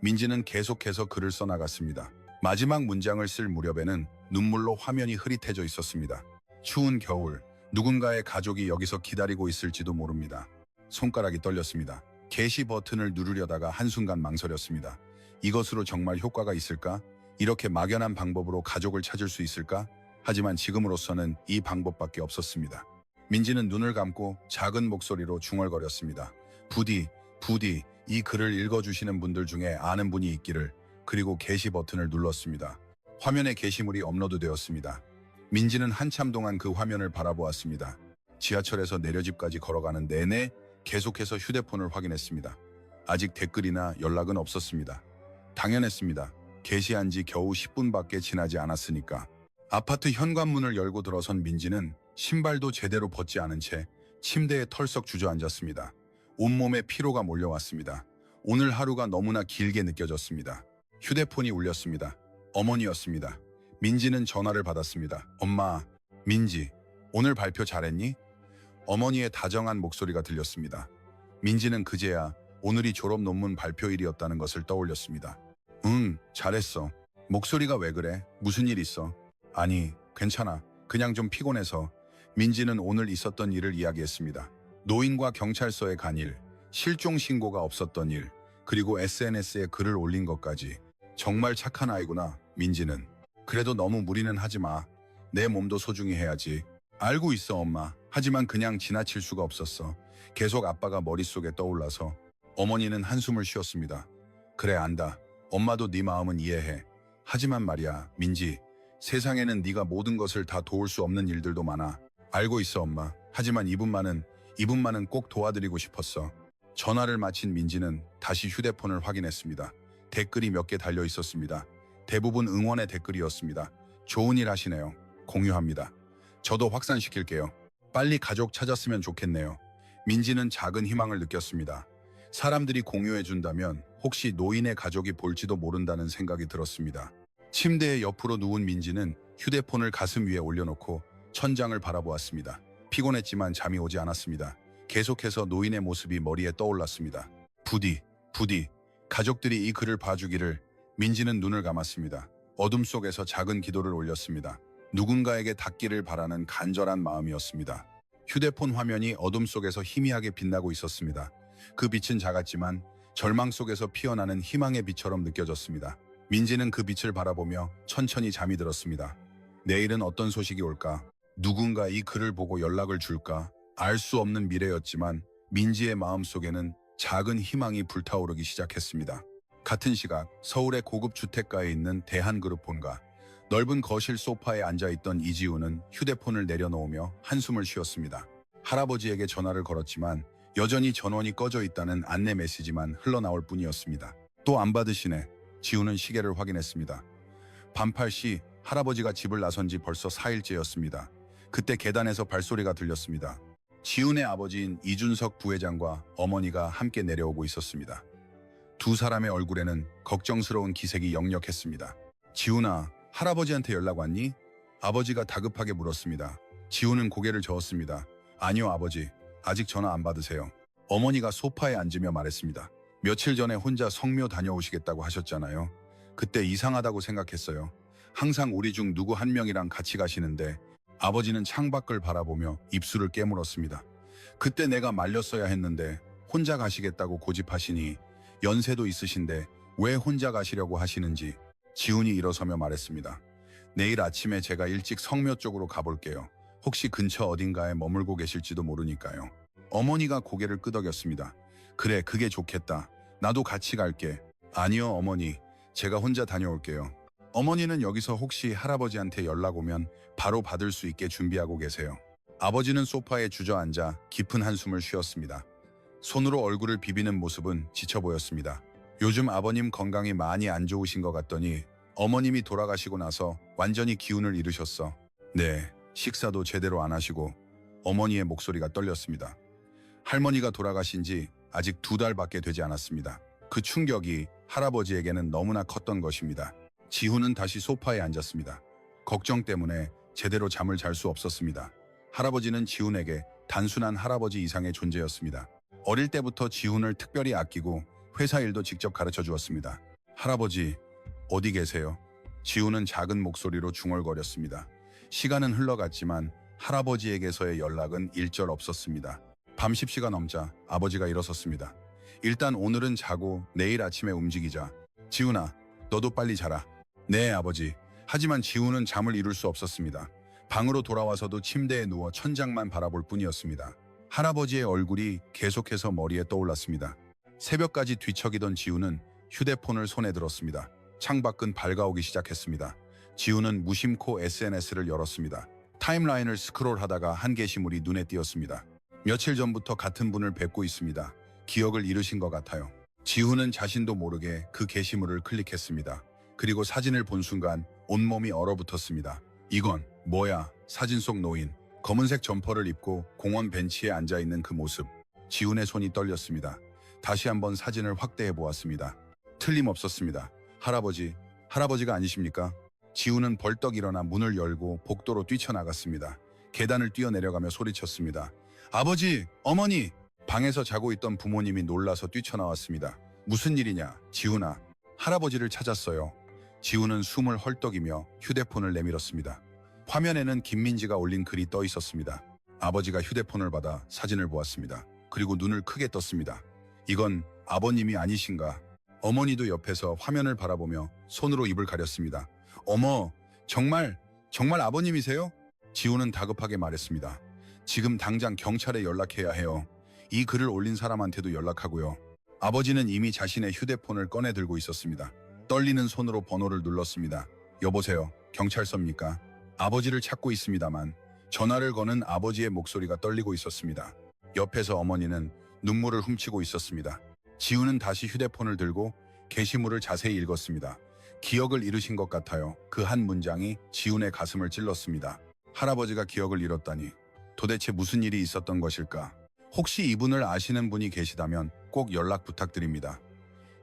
민지는 계속해서 글을 써나갔습니다. 마지막 문장을 쓸 무렵에는 눈물로 화면이 흐릿해져 있었습니다. 추운 겨울, 누군가의 가족이 여기서 기다리고 있을지도 모릅니다. 손가락이 떨렸습니다. 게시 버튼을 누르려다가 한순간 망설였습니다. 이것으로 정말 효과가 있을까? 이렇게 막연한 방법으로 가족을 찾을 수 있을까? 하지만 지금으로서는 이 방법밖에 없었습니다. 민지는 눈을 감고 작은 목소리로 중얼거렸습니다. 부디 이 글을 읽어주시는 분들 중에 아는 분이 있기를. 그리고 게시 버튼을 눌렀습니다. 화면에 게시물이 업로드되었습니다. 민지는 한참 동안 그 화면을 바라보았습니다. 지하철에서 내려집까지 걸어가는 내내 계속해서 휴대폰을 확인했습니다. 아직 댓글이나 연락은 없었습니다. 당연했습니다. 게시한 지 겨우 10분밖에 지나지 않았으니까. 아파트 현관문을 열고 들어선 민지는 신발도 제대로 벗지 않은 채 침대에 털썩 주저앉았습니다. 온몸에 피로가 몰려왔습니다. 오늘 하루가 너무나 길게 느껴졌습니다. 휴대폰이 울렸습니다. 어머니였습니다. 민지는 전화를 받았습니다. 엄마, 민지, 오늘 발표 잘했니? 어머니의 다정한 목소리가 들렸습니다. 민지는 그제야 오늘이 졸업 논문 발표일이었다는 것을 떠올렸습니다. 응, 잘했어. 목소리가 왜 그래? 무슨 일 있어? 아니, 괜찮아. 그냥 좀 피곤해서. 민지는 오늘 있었던 일을 이야기했습니다. 노인과 경찰서에 간 일, 실종 신고가 없었던 일, 그리고 SNS에 글을 올린 것까지. 정말 착한 아이구나, 민지는. 그래도 너무 무리는 하지 마. 내 몸도 소중히 해야지. 알고 있어, 엄마. 하지만 그냥 지나칠 수가 없었어. 계속 아빠가 머릿속에 떠올라서. 어머니는 한숨을 쉬었습니다. 그래, 안다. 엄마도 네 마음은 이해해. 하지만 말이야, 민지. 세상에는 네가 모든 것을 다 도울 수 없는 일들도 많아. 알고 있어, 엄마. 하지만 이분만은 꼭 도와드리고 싶었어. 전화를 마친 민지는 다시 휴대폰을 확인했습니다. 댓글이 몇 개 달려 있었습니다. 대부분 응원의 댓글이었습니다. 좋은 일 하시네요. 공유합니다. 저도 확산시킬게요. 빨리 가족 찾았으면 좋겠네요. 민지는 작은 희망을 느꼈습니다. 사람들이 공유해준다면 혹시 노인의 가족이 볼지도 모른다는 생각이 들었습니다. 침대에 옆으로 누운 민지는 휴대폰을 가슴 위에 올려놓고 천장을 바라보았습니다. 피곤했지만 잠이 오지 않았습니다. 계속해서 노인의 모습이 머리에 떠올랐습니다. 부디 가족들이 이 글을 봐주기를. 민지는 눈을 감았습니다. 어둠 속에서 작은 기도를 올렸습니다. 누군가에게 닿기를 바라는 간절한 마음이었습니다. 휴대폰 화면이 어둠 속에서 희미하게 빛나고 있었습니다. 그 빛은 작았지만 절망 속에서 피어나는 희망의 빛처럼 느껴졌습니다. 민지는 그 빛을 바라보며 천천히 잠이 들었습니다. 내일은 어떤 소식이 올까? 누군가 이 글을 보고 연락을 줄까? 알 수 없는 미래였지만 민지의 마음속에는 작은 희망이 불타오르기 시작했습니다. 같은 시각 서울의 고급 주택가에 있는 대한그룹 본가. 넓은 거실 소파에 앉아있던 이지우는 휴대폰을 내려놓으며 한숨을 쉬었습니다. 할아버지에게 전화를 걸었지만 여전히 전원이 꺼져 있다는 안내 메시지만 흘러나올 뿐이었습니다. 또 안 받으시네. 지우는 시계를 확인했습니다. 밤 8시 할아버지가 집을 나선 지 벌써 4일째였습니다. 그때 계단에서 발소리가 들렸습니다. 지훈의 아버지인 이준석 부회장과 어머니가 함께 내려오고 있었습니다. 두 사람의 얼굴에는 걱정스러운 기색이 역력했습니다. 지훈아, 할아버지한테 연락 왔니? 아버지가 다급하게 물었습니다. 지훈은 고개를 저었습니다. 아니요, 아버지. 아직 전화 안 받으세요. 어머니가 소파에 앉으며 말했습니다. 며칠 전에 혼자 성묘 다녀오시겠다고 하셨잖아요. 그때 이상하다고 생각했어요. 항상 우리 중 누구 한 명이랑 같이 가시는데. 아버지는 창밖을 바라보며 입술을 깨물었습니다. 그때 내가 말렸어야 했는데 혼자 가시겠다고 고집하시니 연세도 있으신데 왜 혼자 가시려고 하시는지. 지훈이 일어서며 말했습니다. 내일 아침에 제가 일찍 성묘 쪽으로 가볼게요. 혹시 근처 어딘가에 머물고 계실지도 모르니까요. 어머니가 고개를 끄덕였습니다. 그래, 그게 좋겠다. 나도 같이 갈게. 아니요, 어머니. 제가 혼자 다녀올게요. 어머니는 여기서 혹시 할아버지한테 연락 오면 바로 받을 수 있게 준비하고 계세요. 아버지는 소파에 주저앉아 깊은 한숨을 쉬었습니다. 손으로 얼굴을 비비는 모습은 지쳐 보였습니다. 요즘 아버님 건강이 많이 안 좋으신 것 같더니 어머님이 돌아가시고 나서 완전히 기운을 잃으셨어. 네, 식사도 제대로 안 하시고. 어머니의 목소리가 떨렸습니다. 할머니가 돌아가신 지 아직 2달밖에 되지 않았습니다. 그 충격이 할아버지에게는 너무나 컸던 것입니다. 지훈은 다시 소파에 앉았습니다. 걱정 때문에 제대로 잠을 잘 수 없었습니다. 할아버지는 지훈에게 단순한 할아버지 이상의 존재였습니다. 어릴 때부터 지훈을 특별히 아끼고 회사 일도 직접 가르쳐 주었습니다. 할아버지, 어디 계세요? 지훈은 작은 목소리로 중얼거렸습니다. 시간은 흘러갔지만 할아버지에게서의 연락은 일절 없었습니다. 밤 10시가 넘자 아버지가 일어섰습니다. 일단 오늘은 자고 내일 아침에 움직이자. 지훈아, 너도 빨리 자라. 네, 아버지. 하지만 지훈은 잠을 이룰 수 없었습니다. 방으로 돌아와서도 침대에 누워 천장만 바라볼 뿐이었습니다. 할아버지의 얼굴이 계속해서 머리에 떠올랐습니다. 새벽까지 뒤척이던 지훈은 휴대폰을 손에 들었습니다. 창밖은 밝아오기 시작했습니다. 지훈은 무심코 SNS를 열었습니다. 타임라인을 스크롤하다가 한 게시물이 눈에 띄었습니다. 며칠 전부터 같은 분을 뵙고 있습니다. 기억을 잃으신 것 같아요. 지훈은 자신도 모르게 그 게시물을 클릭했습니다. 그리고 사진을 본 순간 온몸이 얼어붙었습니다. 이건 뭐야? 사진 속 노인. 검은색 점퍼를 입고 공원 벤치에 앉아있는 그 모습. 지훈의 손이 떨렸습니다. 다시 한번 사진을 확대해 보았습니다. 틀림없었습니다. 할아버지가 아니십니까? 지훈은 벌떡 일어나 문을 열고 복도로 뛰쳐나갔습니다. 계단을 뛰어내려가며 소리쳤습니다. 아버지, 어머니! 방에서 자고 있던 부모님이 놀라서 뛰쳐나왔습니다. 무슨 일이냐, 지훈아. 할아버지를 찾았어요. 지훈은 숨을 헐떡이며 휴대폰을 내밀었습니다. 화면에는 김민지가 올린 글이 떠 있었습니다. 아버지가 휴대폰을 받아 사진을 보았습니다. 그리고 눈을 크게 떴습니다. 이건 아버님이 아니신가? 어머니도 옆에서 화면을 바라보며 손으로 입을 가렸습니다. 어머, 정말 아버님이세요? 지훈은 다급하게 말했습니다. 지금 당장 경찰에 연락해야 해요. 이 글을 올린 사람한테도 연락하고요. 아버지는 이미 자신의 휴대폰을 꺼내 들고 있었습니다. 떨리는 손으로 번호를 눌렀습니다. 여보세요, 경찰서입니까? 아버지를 찾고 있습니다만 전화를 거는 아버지의 목소리가 떨리고 있었습니다. 옆에서 어머니는 눈물을 훔치고 있었습니다. 지훈은 다시 휴대폰을 들고 게시물을 자세히 읽었습니다. 기억을 잃으신 것 같아요. 그 한 문장이 지훈의 가슴을 찔렀습니다. 할아버지가 기억을 잃었다니. 도대체 무슨 일이 있었던 것일까? 혹시 이분을 아시는 분이 계시다면 꼭 연락 부탁드립니다.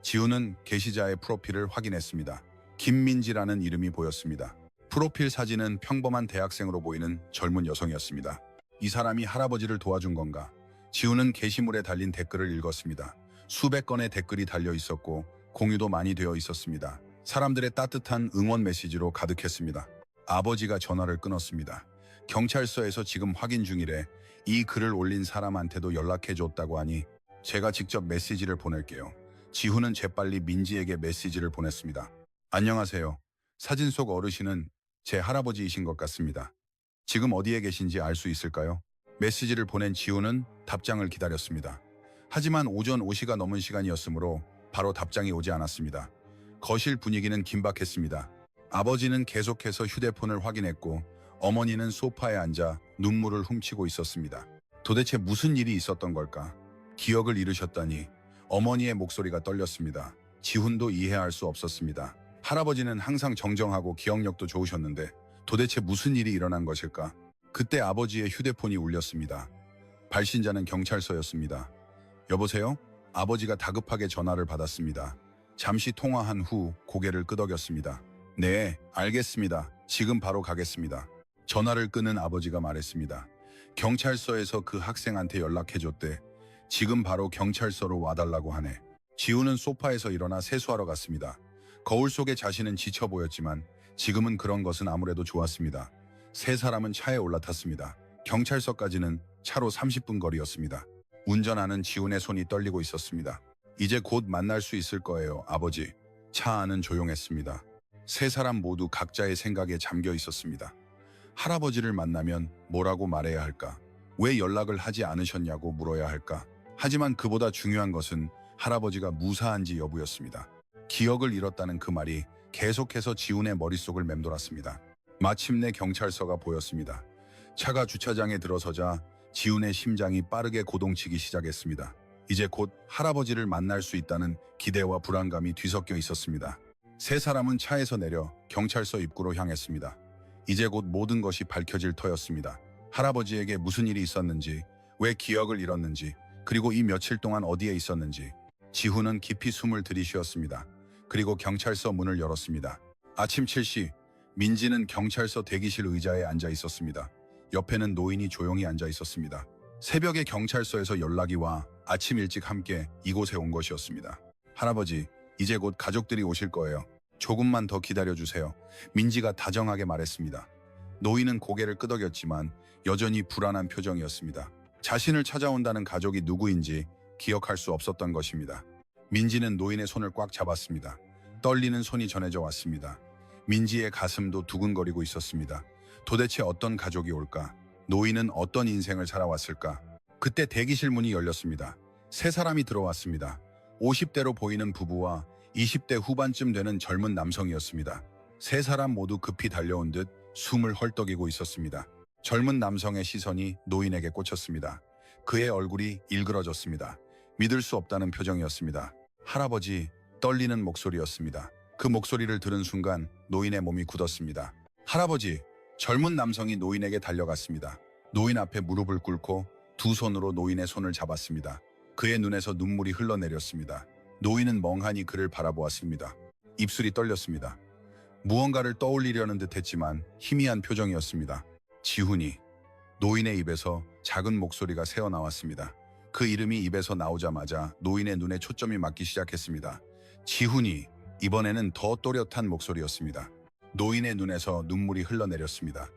지훈은 게시자의 프로필을 확인했습니다. 김민지라는 이름이 보였습니다. 프로필 사진은 평범한 대학생으로 보이는 젊은 여성이었습니다. 이 사람이 할아버지를 도와준 건가? 지훈은 게시물에 달린 댓글을 읽었습니다. 수백 건의 댓글이 달려 있었고 공유도 많이 되어 있었습니다. 사람들의 따뜻한 응원 메시지로 가득했습니다. 아버지가 전화를 끊었습니다. 경찰서에서 지금 확인 중이래. 이 글을 올린 사람한테도 연락해줬다고 하니 제가 직접 메시지를 보낼게요. 지훈은 재빨리 민지에게 메시지를 보냈습니다. 안녕하세요. 사진 속 어르신은 제 할아버지이신 것 같습니다. 지금 어디에 계신지 알 수 있을까요? 메시지를 보낸 지훈은 답장을 기다렸습니다. 하지만 오전 5시가 넘은 시간이었으므로 바로 답장이 오지 않았습니다. 거실 분위기는 긴박했습니다. 아버지는 계속해서 휴대폰을 확인했고 어머니는 소파에 앉아 눈물을 훔치고 있었습니다. 도대체 무슨 일이 있었던 걸까? 기억을 잃으셨다니. 어머니의 목소리가 떨렸습니다. 지훈도 이해할 수 없었습니다. 할아버지는 항상 정정하고 기억력도 좋으셨는데 도대체 무슨 일이 일어난 것일까? 그때 아버지의 휴대폰이 울렸습니다. 발신자는 경찰서였습니다. 여보세요? 아버지가 다급하게 전화를 받았습니다. 잠시 통화한 후 고개를 끄덕였습니다. 네, 알겠습니다. 지금 바로 가겠습니다. 전화를 끊은 아버지가 말했습니다. 경찰서에서 그 학생한테 연락해줬대. 지금 바로 경찰서로 와달라고 하네. 지훈은 소파에서 일어나 세수하러 갔습니다. 거울 속에 자신은 지쳐 보였지만 지금은 그런 것은 아무래도 좋았습니다. 세 사람은 차에 올라탔습니다. 경찰서까지는 차로 30분 거리였습니다. 운전하는 지훈의 손이 떨리고 있었습니다. 이제 곧 만날 수 있을 거예요, 아버지. 차 안은 조용했습니다. 세 사람 모두 각자의 생각에 잠겨 있었습니다. 할아버지를 만나면 뭐라고 말해야 할까? 왜 연락을 하지 않으셨냐고 물어야 할까? 하지만 그보다 중요한 것은 할아버지가 무사한지 여부였습니다. 기억을 잃었다는 그 말이 계속해서 지훈의 머릿속을 맴돌았습니다. 마침내 경찰서가 보였습니다. 차가 주차장에 들어서자 지훈의 심장이 빠르게 고동치기 시작했습니다. 이제 곧 할아버지를 만날 수 있다는 기대와 불안감이 뒤섞여 있었습니다. 세 사람은 차에서 내려 경찰서 입구로 향했습니다. 이제 곧 모든 것이 밝혀질 터였습니다. 할아버지에게 무슨 일이 있었는지, 왜 기억을 잃었는지, 그리고 이 며칠 동안 어디에 있었는지. 지훈은 깊이 숨을 들이쉬었습니다. 그리고 경찰서 문을 열었습니다. 아침 7시, 민지는 경찰서 대기실 의자에 앉아 있었습니다. 옆에는 노인이 조용히 앉아 있었습니다. 새벽에 경찰서에서 연락이 와 아침 일찍 함께 이곳에 온 것이었습니다. 할아버지, 이제 곧 가족들이 오실 거예요. 조금만 더 기다려주세요. 민지가 다정하게 말했습니다. 노인은 고개를 끄덕였지만 여전히 불안한 표정이었습니다. 자신을 찾아온다는 가족이 누구인지 기억할 수 없었던 것입니다. 민지는 노인의 손을 꽉 잡았습니다. 떨리는 손이 전해져 왔습니다. 민지의 가슴도 두근거리고 있었습니다. 도대체 어떤 가족이 올까? 노인은 어떤 인생을 살아왔을까? 그때 대기실 문이 열렸습니다. 세 사람이 들어왔습니다. 50대로 보이는 부부와 20대 후반쯤 되는 젊은 남성이었습니다. 세 사람 모두 급히 달려온 듯 숨을 헐떡이고 있었습니다. 젊은 남성의 시선이 노인에게 꽂혔습니다. 그의 얼굴이 일그러졌습니다. 믿을 수 없다는 표정이었습니다. 할아버지, 떨리는 목소리였습니다. 그 목소리를 들은 순간 노인의 몸이 굳었습니다. 할아버지, 젊은 남성이 노인에게 달려갔습니다. 노인 앞에 무릎을 꿇고 두 손으로 노인의 손을 잡았습니다. 그의 눈에서 눈물이 흘러내렸습니다. 노인은 멍하니 그를 바라보았습니다. 입술이 떨렸습니다. 무언가를 떠올리려는 듯 했지만 희미한 표정이었습니다. 지훈이. 노인의 입에서 작은 목소리가 새어나왔습니다. 그 이름이 입에서 나오자마자 노인의 눈에 초점이 맞기 시작했습니다. 지훈이. 이번에는 더 또렷한 목소리였습니다. 노인의 눈에서 눈물이 흘러내렸습니다.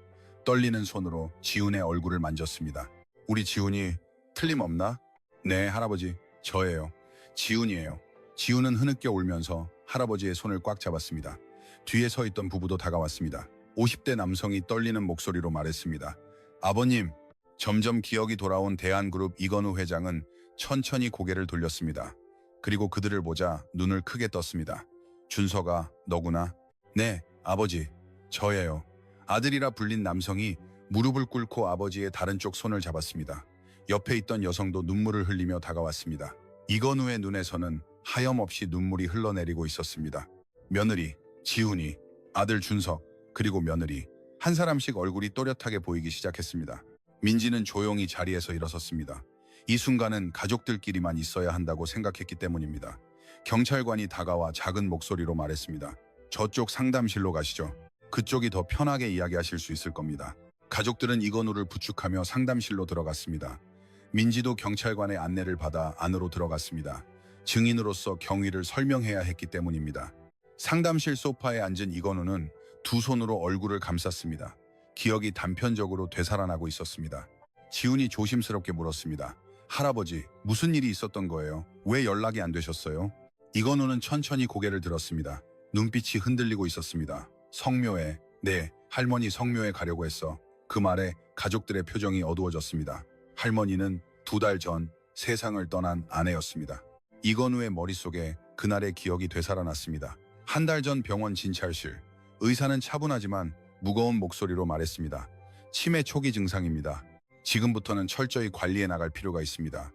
떨리는 손으로 지훈의 얼굴을 만졌습니다. 우리 지훈이 틀림없나? 네, 할아버지. 저예요. 지훈이에요. 지훈은 흐느껴 울면서 할아버지의 손을 꽉 잡았습니다. 뒤에 서 있던 부부도 다가왔습니다. 50대 남성이 떨리는 목소리로 말했습니다. 아버님. 점점 기억이 돌아온 대한그룹 이건우 회장은 천천히 고개를 돌렸습니다. 그리고 그들을 보자 눈을 크게 떴습니다. 준서가 너구나? 네, 아버지. 저예요. 아들이라 불린 남성이 무릎을 꿇고 아버지의 다른 쪽 손을 잡았습니다. 옆에 있던 여성도 눈물을 흘리며 다가왔습니다. 이건우의 눈에서는 하염없이 눈물이 흘러내리고 있었습니다. 며느리, 지훈이, 아들 준석, 그리고 며느리. 한 사람씩 얼굴이 또렷하게 보이기 시작했습니다. 민지는 조용히 자리에서 일어섰습니다. 이 순간은 가족들끼리만 있어야 한다고 생각했기 때문입니다. 경찰관이 다가와 작은 목소리로 말했습니다. 저쪽 상담실로 가시죠. 그쪽이 더 편하게 이야기하실 수 있을 겁니다. 가족들은 이건우를 부축하며 상담실로 들어갔습니다. 민지도 경찰관의 안내를 받아 안으로 들어갔습니다. 증인으로서 경위를 설명해야 했기 때문입니다. 상담실 소파에 앉은 이건우는 두 손으로 얼굴을 감쌌습니다. 기억이 단편적으로 되살아나고 있었습니다. 지훈이 조심스럽게 물었습니다. 할아버지, 무슨 일이 있었던 거예요? 왜 연락이 안 되셨어요? 이건우는 천천히 고개를 들었습니다. 눈빛이 흔들리고 있었습니다. 성묘에, 네, 할머니 성묘에 가려고 했어. 그 말에 가족들의 표정이 어두워졌습니다. 할머니는 2달 전 세상을 떠난 아내였습니다. 이건우의 머릿속에 그날의 기억이 되살아났습니다. 1달 전 병원 진찰실. 의사는 차분하지만 무거운 목소리로 말했습니다. 치매 초기 증상입니다. 지금부터는 철저히 관리해 나갈 필요가 있습니다.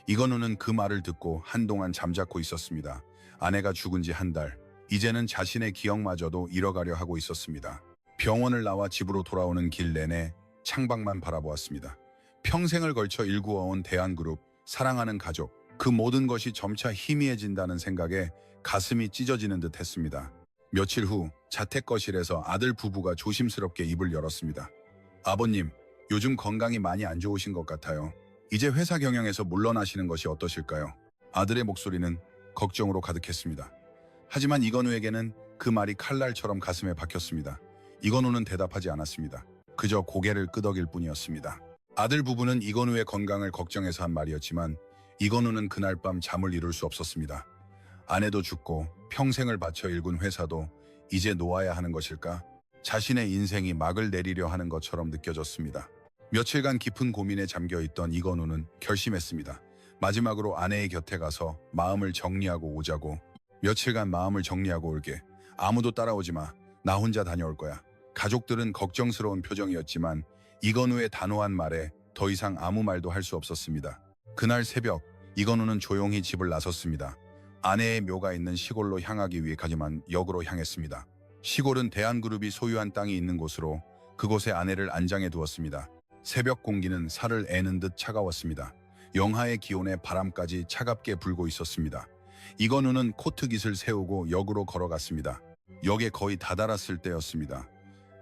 이건우는 그 말을 듣고 한동안 잠자코 있었습니다. 아내가 죽은 지 1달. 이제는 자신의 기억마저도 잃어가려 하고 있었습니다. 병원을 나와 집으로 돌아오는 길 내내 창밖만 바라보았습니다. 평생을 걸쳐 일구어온 대한그룹, 사랑하는 가족, 그 모든 것이 점차 희미해진다는 생각에 가슴이 찢어지는 듯 했습니다. 며칠 후 자택거실에서 아들 부부가 조심스럽게 입을 열었습니다. 아버님, 요즘 건강이 많이 안 좋으신 것 같아요. 이제 회사 경영에서 물러나시는 것이 어떠실까요? 아들의 목소리는 걱정으로 가득했습니다. 하지만 이건우에게는 그 말이 칼날처럼 가슴에 박혔습니다. 이건우는 대답하지 않았습니다. 그저 고개를 끄덕일 뿐이었습니다. 아들 부부는 이건우의 건강을 걱정해서 한 말이었지만 이건우는 그날 밤 잠을 이룰 수 없었습니다. 아내도 죽고 평생을 바쳐 일군 회사도 이제 놓아야 하는 것일까? 자신의 인생이 막을 내리려 하는 것처럼 느껴졌습니다. 며칠간 깊은 고민에 잠겨있던 이건우는 결심했습니다. 마지막으로 아내의 곁에 가서 마음을 정리하고 오자고. 며칠간 마음을 정리하고 올게. 아무도 따라오지 마. 나 혼자 다녀올 거야. 가족들은 걱정스러운 표정이었지만 이건우의 단호한 말에 더 이상 아무 말도 할 수 없었습니다. 그날 새벽 이건우는 조용히 집을 나섰습니다. 아내의 묘가 있는 시골로 향하기 위해까지만 역으로 향했습니다. 시골은 대한그룹이 소유한 땅이 있는 곳으로 그곳에 아내를 안장해 두었습니다. 새벽 공기는 살을 애는 듯 차가웠습니다. 영하의 기온에 바람까지 차갑게 불고 있었습니다. 이건우는 코트깃을 세우고 역으로 걸어갔습니다. 역에 거의 다다랐을 때였습니다.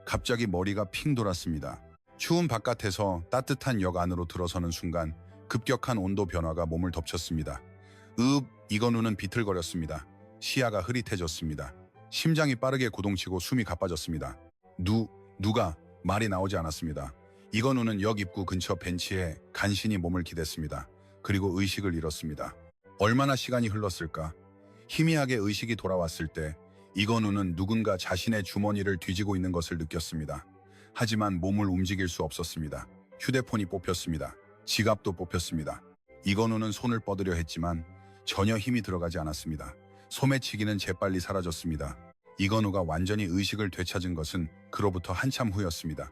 갑자기 머리가 핑 돌았습니다. 추운 바깥에서 따뜻한 역 안으로 들어서는 순간 급격한 온도 변화가 몸을 덮쳤습니다. 이건우는 비틀거렸습니다. 시야가 흐릿해졌습니다. 심장이 빠르게 고동치고 숨이 가빠졌습니다. 누가 말이 나오지 않았습니다. 이건우는 역 입구 근처 벤치에 간신히 몸을 기댔습니다. 그리고 의식을 잃었습니다. 얼마나 시간이 흘렀을까? 희미하게 의식이 돌아왔을 때 이건우는 누군가 자신의 주머니를 뒤지고 있는 것을 느꼈습니다. 하지만 몸을 움직일 수 없었습니다. 휴대폰이 뽑혔습니다. 지갑도 뽑혔습니다. 이건우는 손을 뻗으려 했지만 전혀 힘이 들어가지 않았습니다. 소매치기는 재빨리 사라졌습니다. 이건우가 완전히 의식을 되찾은 것은 그로부터 한참 후였습니다.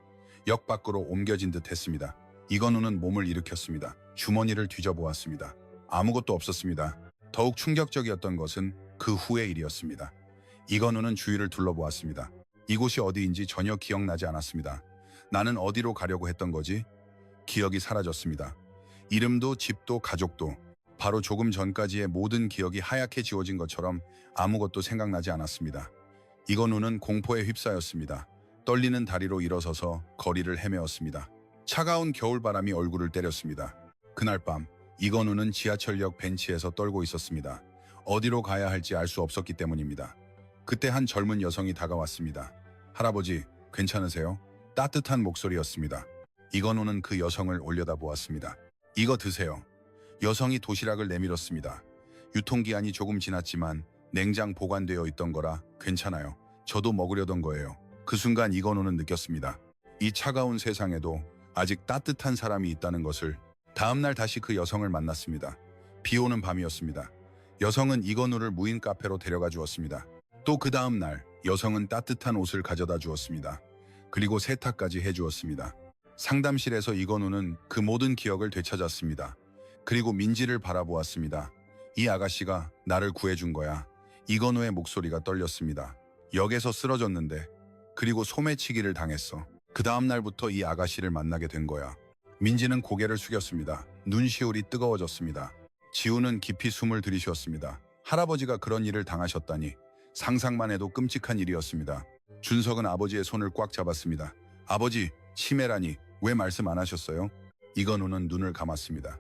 역 밖으로 옮겨진 듯 했습니다. 이건우는 몸을 일으켰습니다. 주머니를 뒤져보았습니다. 아무것도 없었습니다. 더욱 충격적이었던 것은 그 후의 일이었습니다. 이건우는 주위를 둘러보았습니다. 이곳이 어디인지 전혀 기억나지 않았습니다. 나는 어디로 가려고 했던 거지? 기억이 사라졌습니다. 이름도 집도 가족도 바로 조금 전까지의 모든 기억이 하얗게 지워진 것처럼 아무것도 생각나지 않았습니다. 이건우는 공포에 휩싸였습니다. 떨리는 다리로 일어서서 거리를 헤매었습니다. 차가운 겨울바람이 얼굴을 때렸습니다. 그날 밤 이건우는 지하철역 벤치에서 떨고 있었습니다. 어디로 가야 할지 알 수 없었기 때문입니다. 그때 한 젊은 여성이 다가왔습니다. 할아버지, 괜찮으세요? 따뜻한 목소리였습니다. 이건우는 그 여성을 올려다보았습니다. 이거 드세요. 여성이 도시락을 내밀었습니다. 유통기한이 조금 지났지만 냉장 보관되어 있던 거라 괜찮아요. 저도 먹으려던 거예요. 그 순간 이건우는 느꼈습니다. 이 차가운 세상에도 아직 따뜻한 사람이 있다는 것을. 다음날 다시 그 여성을 만났습니다. 비 오는 밤이었습니다. 여성은 이건우를 무인 카페로 데려가 주었습니다. 또 그 다음날 여성은 따뜻한 옷을 가져다 주었습니다. 그리고 세탁까지 해주었습니다. 상담실에서 이건우는 그 모든 기억을 되찾았습니다. 그리고 민지를 바라보았습니다. 이 아가씨가 나를 구해준 거야. 이건우의 목소리가 떨렸습니다. 역에서 쓰러졌는데 그리고 소매치기를 당했어. 그 다음 날부터 이 아가씨를 만나게 된 거야. 민지는 고개를 숙였습니다. 눈시울이 뜨거워졌습니다. 지우는 깊이 숨을 들이쉬었습니다. 할아버지가 그런 일을 당하셨다니 상상만 해도 끔찍한 일이었습니다. 준석은 아버지의 손을 꽉 잡았습니다. 아버지, 치매라니 왜 말씀 안 하셨어요? 이건우는 눈을 감았습니다.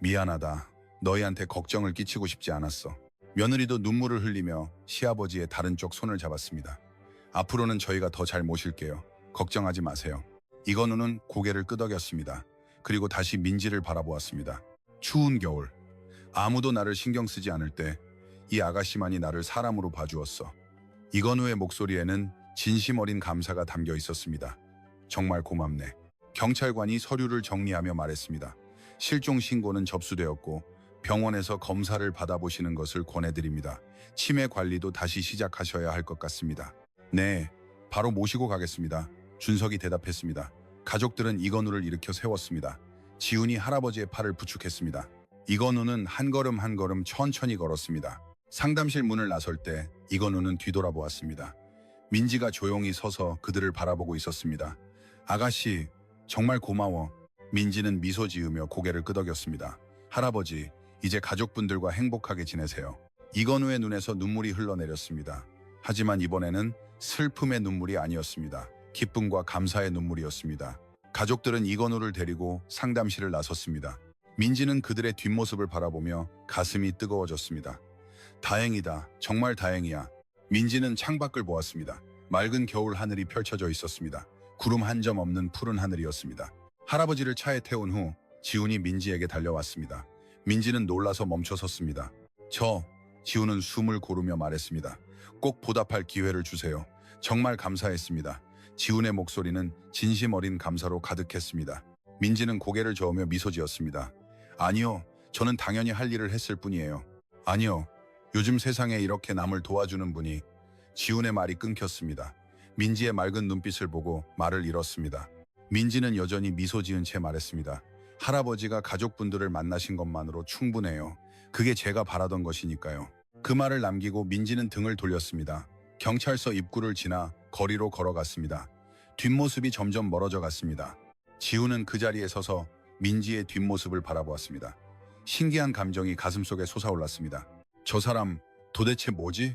미안하다. 너희한테 걱정을 끼치고 싶지 않았어. 며느리도 눈물을 흘리며 시아버지의 다른 쪽 손을 잡았습니다. 앞으로는 저희가 더 잘 모실게요. 걱정하지 마세요. 이건우는 고개를 끄덕였습니다. 그리고 다시 민지를 바라보았습니다. 추운 겨울. 아무도 나를 신경 쓰지 않을 때 이 아가씨만이 나를 사람으로 봐주었어. 이건우의 목소리에는 진심 어린 감사가 담겨 있었습니다. 정말 고맙네. 경찰관이 서류를 정리하며 말했습니다. 실종 신고는 접수되었고 병원에서 검사를 받아보시는 것을 권해드립니다. 치매 관리도 다시 시작하셔야 할 것 같습니다. 네, 바로 모시고 가겠습니다. 준석이 대답했습니다. 가족들은 이건우를 일으켜 세웠습니다. 지훈이 할아버지의 팔을 부축했습니다. 이건우는 한 걸음 한 걸음 천천히 걸었습니다. 상담실 문을 나설 때 이건우는 뒤돌아보았습니다. 민지가 조용히 서서 그들을 바라보고 있었습니다. 아가씨, 정말 고마워. 민지는 미소 지으며 고개를 끄덕였습니다. 할아버지, 이제 가족분들과 행복하게 지내세요. 이건우의 눈에서 눈물이 흘러내렸습니다. 하지만 이번에는 슬픔의 눈물이 아니었습니다. 기쁨과 감사의 눈물이었습니다. 가족들은 이건우를 데리고 상담실을 나섰습니다. 민지는 그들의 뒷모습을 바라보며 가슴이 뜨거워졌습니다. 다행이다. 정말 다행이야. 민지는 창밖을 보았습니다. 맑은 겨울 하늘이 펼쳐져 있었습니다. 구름 한 점 없는 푸른 하늘이었습니다. 할아버지를 차에 태운 후 지훈이 민지에게 달려왔습니다. 민지는 놀라서 멈춰 섰습니다. 지훈은 숨을 고르며 말했습니다. 꼭 보답할 기회를 주세요. 정말 감사했습니다. 지훈의 목소리는 진심 어린 감사로 가득했습니다. 민지는 고개를 저으며 미소 지었습니다. 아니요, 저는 당연히 할 일을 했을 뿐이에요. 아니요, 요즘 세상에 이렇게 남을 도와주는 분이. 지훈의 말이 끊겼습니다. 민지의 맑은 눈빛을 보고 말을 잃었습니다. 민지는 여전히 미소 지은 채 말했습니다. 할아버지가 가족분들을 만나신 것만으로 충분해요. 그게 제가 바라던 것이니까요. 그 말을 남기고 민지는 등을 돌렸습니다. 경찰서 입구를 지나 거리로 걸어갔습니다. 뒷모습이 점점 멀어져 갔습니다. 지훈은 그 자리에 서서 민지의 뒷모습을 바라보았습니다. 신기한 감정이 가슴속에 솟아올랐습니다. 저 사람 도대체 뭐지?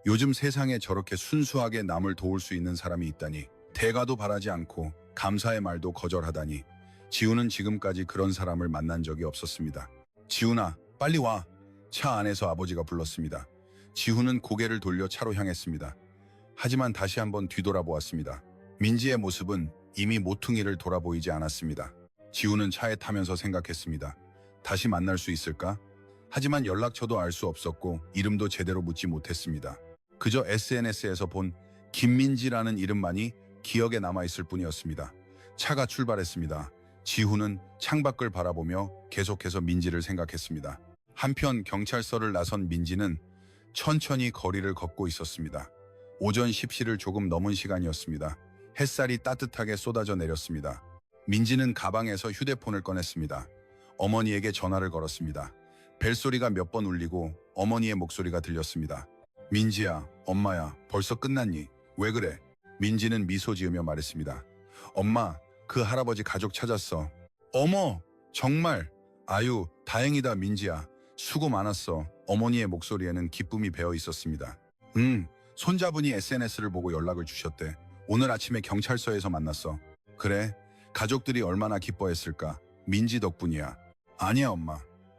요즘 세상에 저렇게 순수하게 남을 도울 수 있는 사람이 있다니. 대가도 바라지 않고 감사의 말도 거절하다니 지훈은 지금까지 그런 사람을 만난 적이 없었습니다. 지훈아, 빨리 와. 차 안에서 아버지가 불렀습니다. 지훈은 고개를 돌려 차로 향했습니다. 하지만 다시 한번 뒤돌아보았습니다. 민지의 모습은 이미 모퉁이를 돌아보이지 않았습니다. 지훈은 차에 타면서 생각했습니다. 다시 만날 수 있을까? 하지만 연락처도 알 수 없었고 이름도 제대로 묻지 못했습니다. 그저 SNS에서 본 김민지라는 이름만이 기억에 남아있을 뿐이었습니다. 차가 출발했습니다. 지훈은 창밖을 바라보며 계속해서 민지를 생각했습니다. 한편 경찰서를 나선 민지는 천천히 거리를 걷고 있었습니다. 오전 10시를 조금 넘은 시간이었습니다. 햇살이 따뜻하게 쏟아져 내렸습니다. 민지는 가방에서 휴대폰을 꺼냈습니다. 어머니에게 전화를 걸었습니다. 벨소리가 몇 번 울리고 어머니의 목소리가 들렸습니다. 민지야, 엄마야, 벌써 끝났니? 왜 그래? 민지는 미소 지으며 말했습니다. 엄마, 그 할아버지 가족 찾았어. 어머, 정말? 아유, 다행이다 민지야. 수고 많았어. 어머니의 목소리에는 기쁨이 배어 있었습니다. 손자분이 SNS를 보고 연락을 주셨대. 오늘 아침에 경찰서에서 만났어. 그래? 가족들이 얼마나 기뻐했을까? 민지 덕분이야. 아니야 엄마.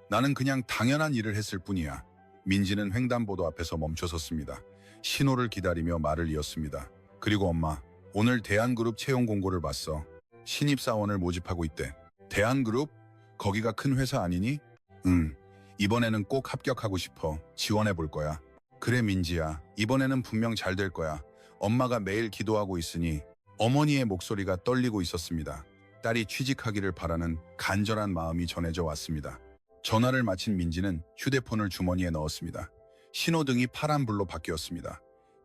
나는 그냥 당연한 일을 했을 뿐이야. 민지는 횡단보도 앞에서 멈춰섰습니다. 신호를 기다리며 말을 이었습니다. 그리고 엄마, 오늘 대한그룹 채용 공고를 봤어. 신입사원을 모집하고 있대. 대한그룹? 거기가 큰 회사 아니니? 응. 이번에는 꼭 합격하고 싶어. 지원해 볼 거야. 그래 민지야. 이번에는 분명 잘 될 거야. 엄마가 매일 기도하고 있으니. 어머니의 목소리가 떨리고 있었습니다. 딸이 취직하기를 바라는 간절한 마음이 전해져 왔습니다. 전화를 마친 민지는 휴대폰을 주머니에 넣었습니다. 신호등이 파란불로 바뀌었습니다.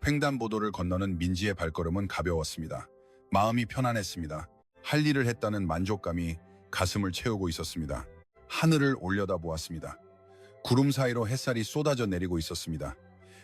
횡단보도를 건너는 민지의 발걸음은 가벼웠습니다. 마음이 편안했습니다. 할 일을 했다는 만족감이 가슴을 채우고 있었습니다. 하늘을 올려다보았습니다. 구름 사이로 햇살이 쏟아져 내리고 있었습니다.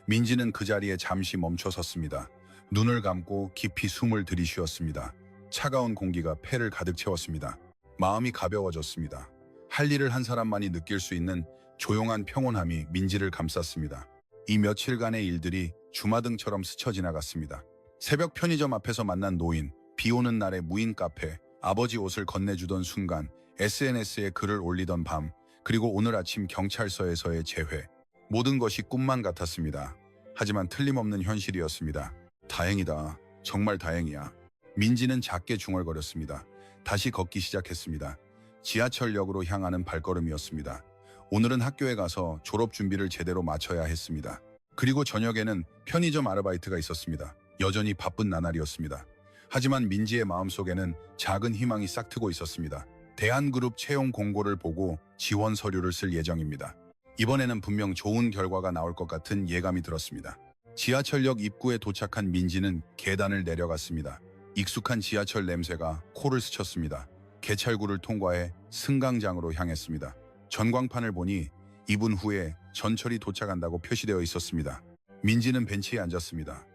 민지는 그 자리에 잠시 멈춰 섰습니다. 눈을 감고 깊이 숨을 들이쉬었습니다. 차가운 공기가 폐를 가득 채웠습니다. 마음이 가벼워졌습니다. 할 일을 한 사람만이 느낄 수 있는 조용한 평온함이 민지를 감쌌습니다. 이 며칠간의 일들이 주마등처럼 스쳐 지나갔습니다. 새벽 편의점 앞에서 만난 노인, 비 오는 날의 무인 카페, 아버지 옷을 건네주던 순간, SNS에 글을 올리던 밤, 그리고 오늘 아침 경찰서에서의 재회. 모든 것이 꿈만 같았습니다. 하지만 틀림없는 현실이었습니다. 다행이다. 정말 다행이야. 민지는 작게 중얼거렸습니다. 다시 걷기 시작했습니다. 지하철역으로 향하는 발걸음이었습니다. 오늘은 학교에 가서 졸업 준비를 제대로 마쳐야 했습니다. 그리고 저녁에는 편의점 아르바이트가 있었습니다. 여전히 바쁜 나날이었습니다. 하지만 민지의 마음속에는 작은 희망이 싹트고 있었습니다. 대한그룹 채용 공고를 보고 지원 서류를 쓸 예정입니다. 이번에는 분명 좋은 결과가 나올 것 같은 예감이 들었습니다. 지하철역 입구에 도착한 민지는 계단을 내려갔습니다. 익숙한 지하철 냄새가 코를 스쳤습니다. 개찰구를 통과해 승강장으로 향했습니다. 전광판을 보니 2분 후에 전철이 도착한다고 표시되어 있었습니다. 민지는 벤치에 앉았습니다.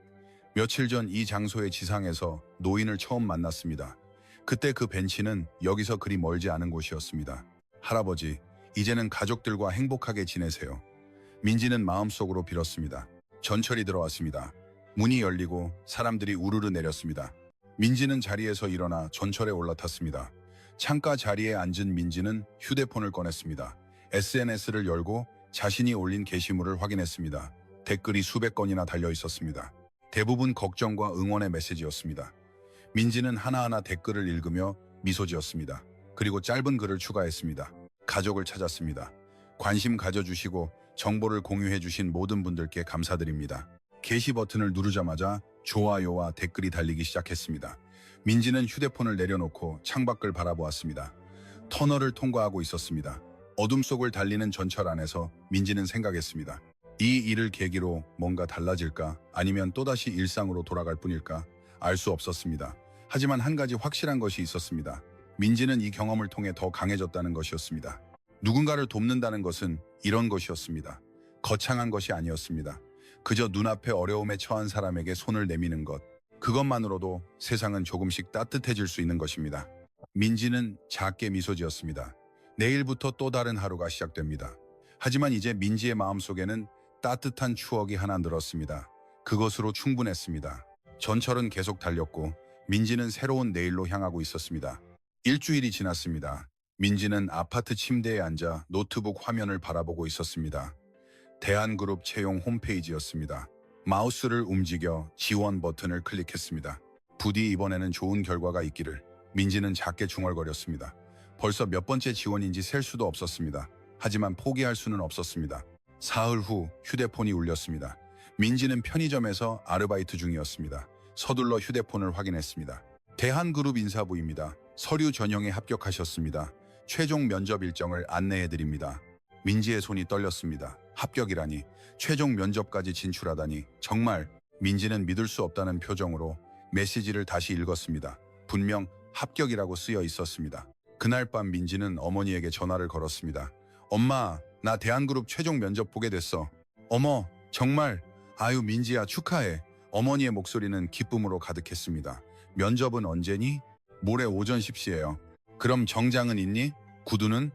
며칠 전 이 장소의 지상에서 노인을 처음 만났습니다. 그때 그 벤치는 여기서 그리 멀지 않은 곳이었습니다. 할아버지, 이제는 가족들과 행복하게 지내세요. 민지는 마음속으로 빌었습니다. 전철이 들어왔습니다. 문이 열리고 사람들이 우르르 내렸습니다. 민지는 자리에서 일어나 전철에 올라탔습니다. 창가 자리에 앉은 민지는 휴대폰을 꺼냈습니다. SNS를 열고 자신이 올린 게시물을 확인했습니다. 댓글이 수백 건이나 달려 있었습니다. 대부분 걱정과 응원의 메시지였습니다. 민지는 하나하나 댓글을 읽으며 미소 지었습니다. 그리고 짧은 글을 추가했습니다. 가족을 찾았습니다. 관심 가져주시고 정보를 공유해주신 모든 분들께 감사드립니다. 게시 버튼을 누르자마자 좋아요와 댓글이 달리기 시작했습니다. 민지는 휴대폰을 내려놓고 창밖을 바라보았습니다. 터널을 통과하고 있었습니다. 어둠 속을 달리는 전철 안에서 민지는 생각했습니다. 이 일을 계기로 뭔가 달라질까? 아니면 또다시 일상으로 돌아갈 뿐일까? 알 수 없었습니다. 하지만 한 가지 확실한 것이 있었습니다. 민지는 이 경험을 통해 더 강해졌다는 것이었습니다. 누군가를 돕는다는 것은 이런 것이었습니다. 거창한 것이 아니었습니다. 그저 눈앞에 어려움에 처한 사람에게 손을 내미는 것. 그것만으로도 세상은 조금씩 따뜻해질 수 있는 것입니다. 민지는 작게 미소 지었습니다. 내일부터 또 다른 하루가 시작됩니다. 하지만 이제 민지의 마음속에는 따뜻한 추억이 하나 늘었습니다. 그것으로 충분했습니다. 전철은 계속 달렸고 민지는 새로운 내일로 향하고 있었습니다. 일주일이 지났습니다. 민지는 아파트 침대에 앉아 노트북 화면을 바라보고 있었습니다. 대한그룹 채용 홈페이지였습니다. 마우스를 움직여 지원 버튼을 클릭했습니다. 부디 이번에는 좋은 결과가 있기를. 민지는 작게 중얼거렸습니다. 벌써 몇 번째 지원인지 셀 수도 없었습니다. 하지만 포기할 수는 없었습니다. 사흘 후 휴대폰이 울렸습니다. 민지는 편의점에서 아르바이트 중이었습니다. 서둘러 휴대폰을 확인했습니다. 대한그룹 인사부입니다. 서류 전형에 합격하셨습니다. 최종 면접 일정을 안내해드립니다. 민지의 손이 떨렸습니다. 합격이라니, 최종 면접까지 진출하다니, 정말. 민지는 믿을 수 없다는 표정으로 메시지를 다시 읽었습니다. 분명 합격이라고 쓰여 있었습니다. 그날 밤 민지는 어머니에게 전화를 걸었습니다. 엄마, 나 대한그룹 최종 면접 보게 됐어. 어머, 정말? 아유, 민지야, 축하해. 어머니의 목소리는 기쁨으로 가득했습니다. 면접은 언제니? 모레 오전 10시예요. 그럼 정장은 있니? 구두는?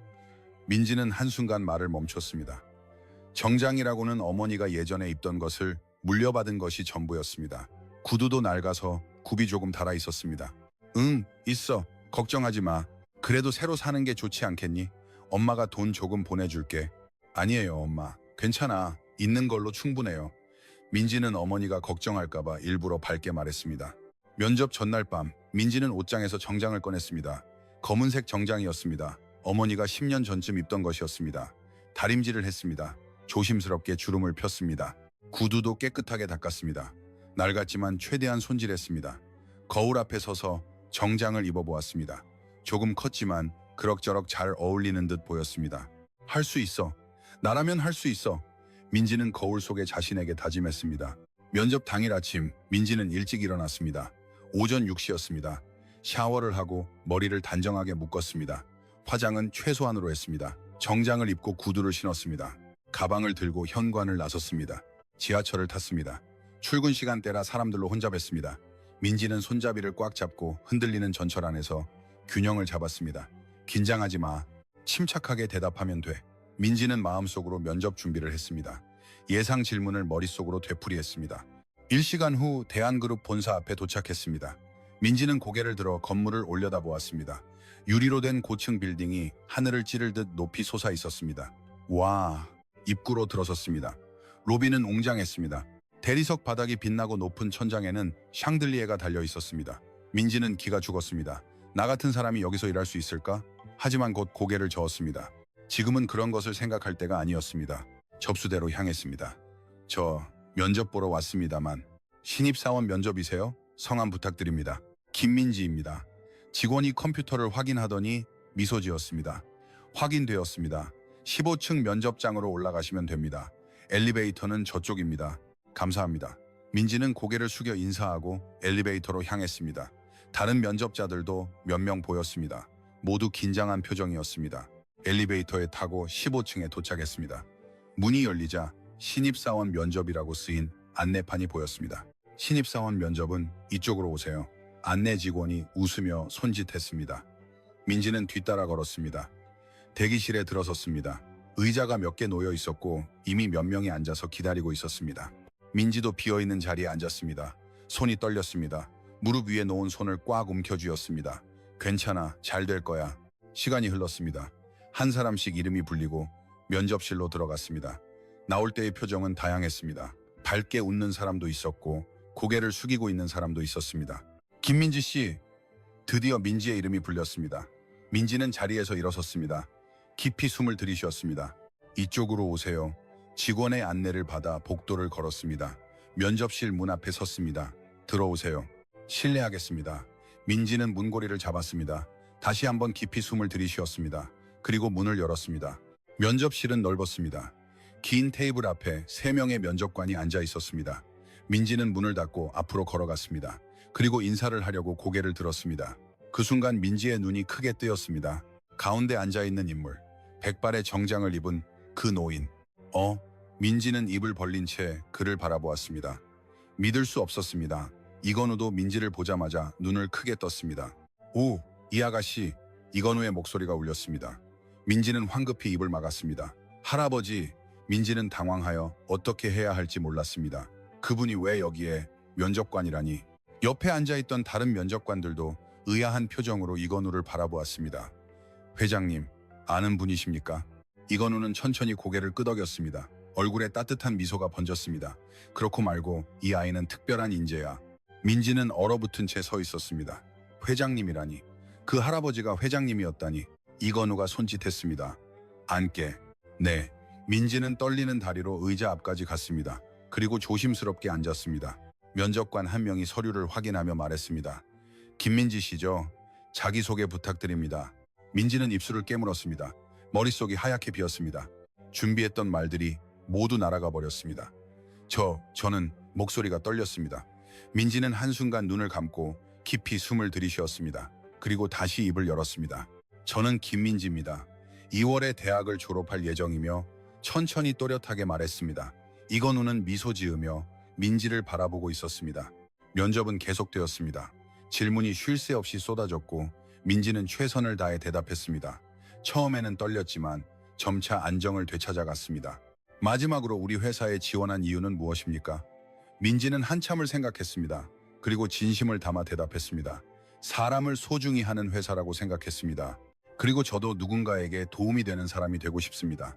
민지는 한순간 말을 멈췄습니다. 정장이라고는 어머니가 예전에 입던 것을 물려받은 것이 전부였습니다. 구두도 낡아서 굽이 조금 달아 있었습니다. 응, 있어. 걱정하지 마. 그래도 새로 사는 게 좋지 않겠니? 엄마가 돈 조금 보내줄게. 아니에요, 엄마. 괜찮아. 있는 걸로 충분해요. 민지는 어머니가 걱정할까봐 일부러 밝게 말했습니다. 면접 전날 밤, 민지는 옷장에서 정장을 꺼냈습니다. 검은색 정장이었습니다. 어머니가 10년 전쯤 입던 것이었습니다. 다림질을 했습니다. 조심스럽게 주름을 폈습니다. 구두도 깨끗하게 닦았습니다. 낡았지만 최대한 손질했습니다. 거울 앞에 서서 정장을 입어보았습니다. 조금 컸지만 그럭저럭 잘 어울리는 듯 보였습니다. 할 수 있어. 나라면 할 수 있어. 민지는 거울 속에 자신에게 다짐했습니다. 면접 당일 아침, 민지는 일찍 일어났습니다. 오전 6시였습니다. 샤워를 하고 머리를 단정하게 묶었습니다. 화장은 최소한으로 했습니다. 정장을 입고 구두를 신었습니다. 가방을 들고 현관을 나섰습니다. 지하철을 탔습니다. 출근 시간대라 사람들로 혼잡했습니다. 민지는 손잡이를 꽉 잡고 흔들리는 전철 안에서 균형을 잡았습니다. 긴장하지 마. 침착하게 대답하면 돼. 민지는 마음속으로 면접 준비를 했습니다. 예상 질문을 머릿속으로 되풀이했습니다. 1시간 후 대한그룹 본사 앞에 도착했습니다. 민지는 고개를 들어 건물을 올려다보았습니다. 유리로 된 고층 빌딩이 하늘을 찌를 듯 높이 솟아 있었습니다. 와, 입구로 들어섰습니다. 로비는 웅장했습니다. 대리석 바닥이 빛나고 높은 천장에는 샹들리에가 달려 있었습니다. 민지는 기가 죽었습니다. 나 같은 사람이 여기서 일할 수 있을까? 하지만 곧 고개를 저었습니다. 지금은 그런 것을 생각할 때가 아니었습니다. 접수대로 향했습니다. 저 면접 보러 왔습니다만. 신입사원 면접이세요? 성함 부탁드립니다. 김민지입니다. 직원이 컴퓨터를 확인하더니 미소 지었습니다. 확인되었습니다. 15층 면접장으로 올라가시면 됩니다. 엘리베이터는 저쪽입니다. 감사합니다. 민지는 고개를 숙여 인사하고 엘리베이터로 향했습니다. 다른 면접자들도 몇 명 보였습니다. 모두 긴장한 표정이었습니다. 엘리베이터에 타고 15층에 도착했습니다. 문이 열리자 신입사원 면접이라고 쓰인 안내판이 보였습니다. 신입사원 면접은 이쪽으로 오세요. 안내 직원이 웃으며 손짓했습니다. 민지는 뒤따라 걸었습니다. 대기실에 들어섰습니다. 의자가 몇 개 놓여 있었고 이미 몇 명이 앉아서 기다리고 있었습니다. 민지도 비어있는 자리에 앉았습니다. 손이 떨렸습니다. 무릎 위에 놓은 손을 꽉 움켜쥐었습니다. 괜찮아, 잘 될 거야. 시간이 흘렀습니다. 한 사람씩 이름이 불리고 면접실로 들어갔습니다. 나올 때의 표정은 다양했습니다. 밝게 웃는 사람도 있었고 고개를 숙이고 있는 사람도 있었습니다. 김민지 씨, 드디어 민지의 이름이 불렸습니다. 민지는 자리에서 일어섰습니다. 깊이 숨을 들이쉬었습니다. 이쪽으로 오세요. 직원의 안내를 받아 복도를 걸었습니다. 면접실 문 앞에 섰습니다. 들어오세요. 실례하겠습니다. 민지는 문고리를 잡았습니다. 다시 한번 깊이 숨을 들이쉬었습니다. 그리고 문을 열었습니다. 면접실은 넓었습니다. 긴 테이블 앞에 3명의 면접관이 앉아 있었습니다. 민지는 문을 닫고 앞으로 걸어갔습니다. 그리고 인사를 하려고 고개를 들었습니다. 그 순간 민지의 눈이 크게 뜨였습니다. 가운데 앉아있는 인물, 백발의 정장을 입은 그 노인. 민지는 입을 벌린 채 그를 바라보았습니다. 믿을 수 없었습니다. 이건우도 민지를 보자마자 눈을 크게 떴습니다. 오, 이 아가씨. 이건우의 목소리가 울렸습니다. 민지는 황급히 입을 막았습니다. 할아버지. 민지는 당황하여 어떻게 해야 할지 몰랐습니다. 그분이 왜 여기에 면접관이라니. 옆에 앉아있던 다른 면접관들도 의아한 표정으로 이건우를 바라보았습니다. 회장님, 아는 분이십니까? 이건우는 천천히 고개를 끄덕였습니다. 얼굴에 따뜻한 미소가 번졌습니다. 그렇고 말고 이 아이는 특별한 인재야. 민지는 얼어붙은 채 서 있었습니다. 회장님이라니. 그 할아버지가 회장님이었다니. 이건우가 손짓했습니다. 앉게. 네. 민지는 떨리는 다리로 의자 앞까지 갔습니다. 그리고 조심스럽게 앉았습니다. 면접관 한 명이 서류를 확인하며 말했습니다. 김민지 씨죠? 자기소개 부탁드립니다. 민지는 입술을 깨물었습니다. 머릿속이 하얗게 비었습니다. 준비했던 말들이 모두 날아가 버렸습니다. 저는 목소리가 떨렸습니다. 민지는 한순간 눈을 감고 깊이 숨을 들이쉬었습니다. 그리고 다시 입을 열었습니다. 저는 김민지입니다. 2월에 대학을 졸업할 예정이며 천천히 또렷하게 말했습니다. 이건우는 미소 지으며 민지를 바라보고 있었습니다. 면접은 계속되었습니다. 질문이 쉴 새 없이 쏟아졌고 민지는 최선을 다해 대답했습니다. 처음에는 떨렸지만 점차 안정을 되찾아갔습니다. 마지막으로 우리 회사에 지원한 이유는 무엇입니까? 민지는 한참을 생각했습니다. 그리고 진심을 담아 대답했습니다. 사람을 소중히 하는 회사라고 생각했습니다. 그리고 저도 누군가에게 도움이 되는 사람이 되고 싶습니다.